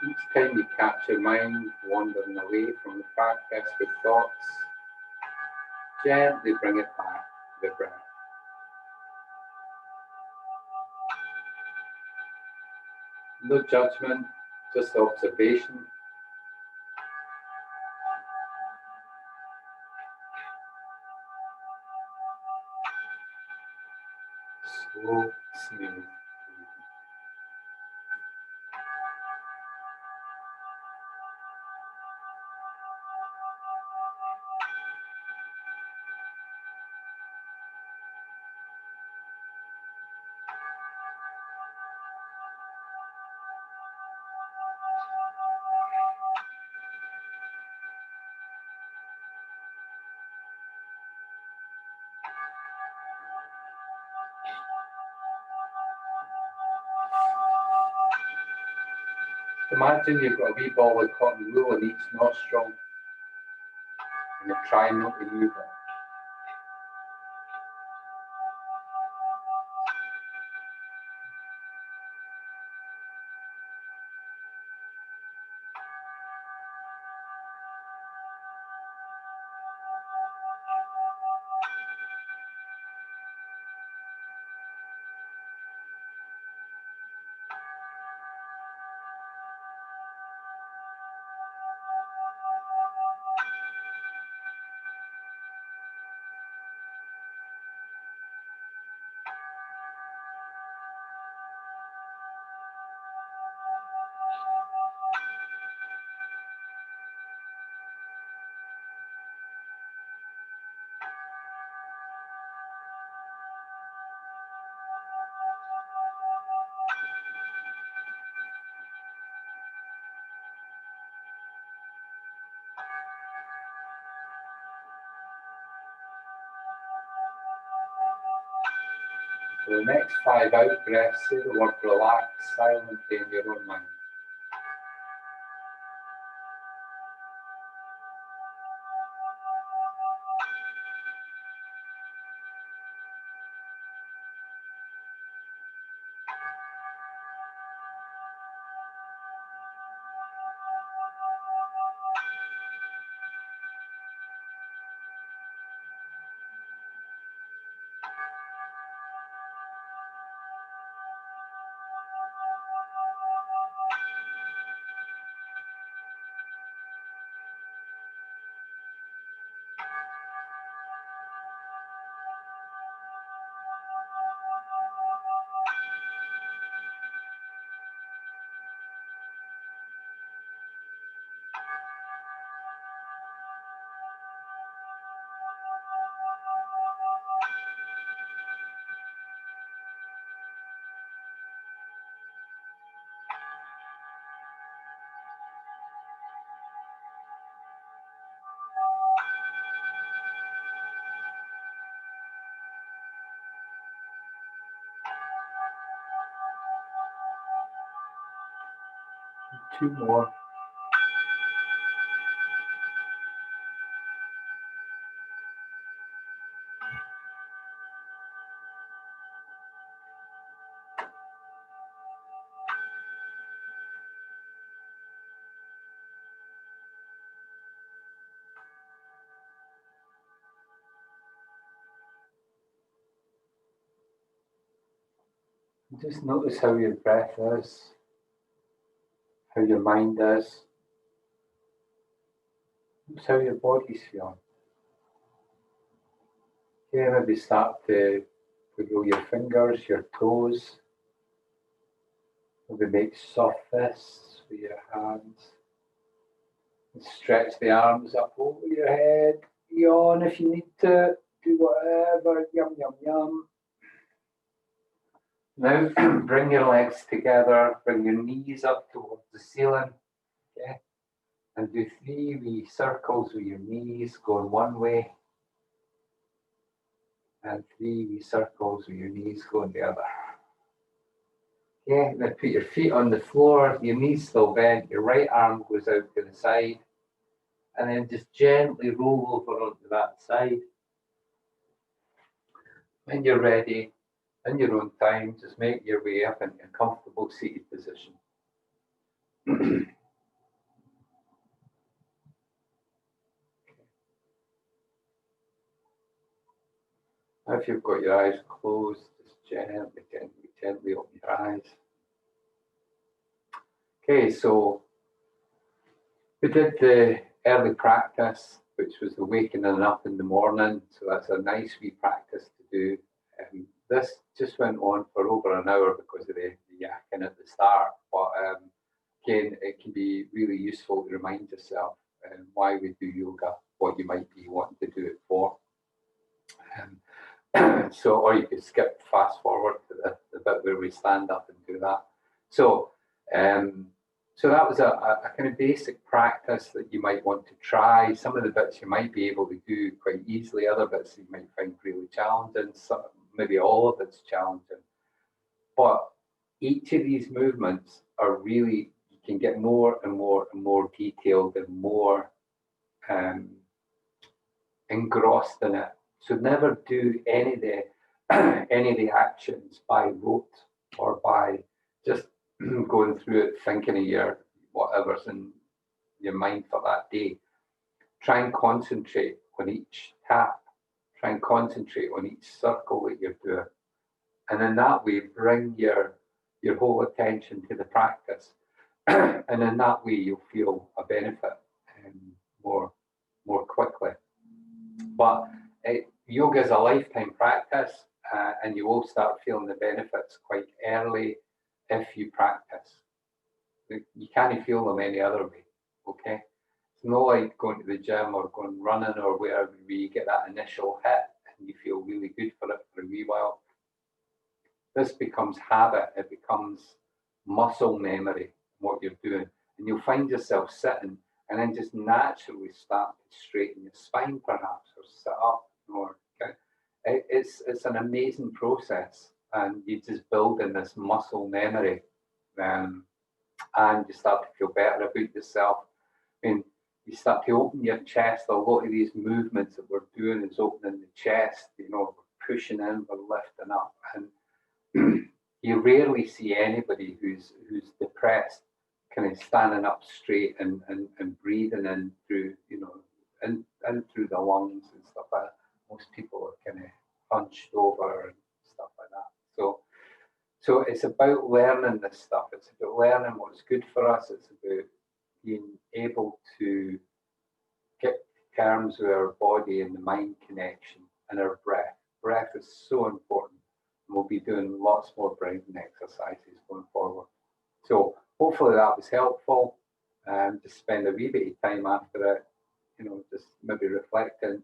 Each time you catch your mind wandering away from the practice with thoughts, gently bring it back to the breath. No judgment, just observation. Slow, smooth. Imagine you've got a wee ball of cotton wool in each nostril, and you're trying not to move it. For the next 5 out breaths, say the word relax silently in your own mind. Two more. Just notice how your breath is, how your mind is, notice how your body's feeling. Yeah, maybe start to wiggle your fingers, your toes. Maybe make soft fists with your hands. And stretch the arms up over your head. Yawn if you need to. Do whatever. Yum, yum, yum. Now bring your legs together. Bring your knees up towards the ceiling. Okay? And do 3 wee circles with your knees going one way. And 3 wee circles with your knees going the other. Okay, now put your feet on the floor, your knees still bent, your right arm goes out to the side, and then just gently roll over onto that side. When you're ready, in your own time, just make your way up into a comfortable seated position. Now if you've got your eyes closed, just gently open your eyes. Okay, so we did the early practice, which was the wakening up in the morning. So that's a nice wee practice to do. This just went on for over an hour because of the yakking at the start. But again, it can be really useful to remind yourself why we do yoga, what you might be wanting to do it for. So, or you could skip fast forward to the bit where we stand up and do that. So, so that was a kind of basic practice that you might want to try. Some of the bits you might be able to do quite easily, other bits you might find really challenging, maybe all of it's challenging. But each of these movements are really, you can get more and more and more detailed and more engrossed in it. So never do any of the actions by rote or by just going through it, thinking of your whatever's in your mind for that day. Try and concentrate on each tap. Try and concentrate on each circle that you're doing. And in that way, bring your whole attention to the practice. And in that way, you'll feel a benefit more quickly. But yoga is a lifetime practice, and you will start feeling the benefits quite early if you practice. You can't feel them any other way, okay? It's not like going to the gym or going running or wherever you get that initial hit and you feel really good for it for a wee while. This becomes habit, it becomes muscle memory, what you're doing. And you'll find yourself sitting and then just naturally start to straighten your spine perhaps, or sit up, or it's an amazing process. and you just build in this muscle memory, and you start to feel better about yourself. And you start to open your chest. A lot of these movements that we're doing is opening the chest. You know, we're pushing in, we're lifting up, and you rarely see anybody who's depressed kind of standing up straight and breathing in through, you know, in through the lungs and stuff like that. Most people are kind of hunched over and stuff like that. So it's about learning this stuff. It's about learning what's good for us. It's about being able to get terms with our body and the mind connection and our breath. Breath is so important. And we'll be doing lots more breathing exercises going forward. So hopefully that was helpful. Just spend a wee bit of time after it, you know, just maybe reflecting.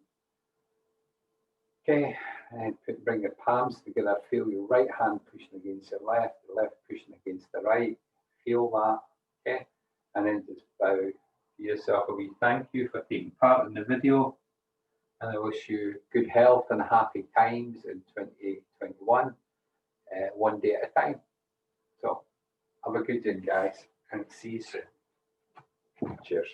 Okay, and bring your palms together. Feel your right hand pushing against your left, the left pushing against the right. Feel that, okay? And then just bow to yourself a wee thank you for taking part in the video. And I wish you good health and happy times in 2021, one day at a time. So have a good day, guys, and see you soon. Cheers.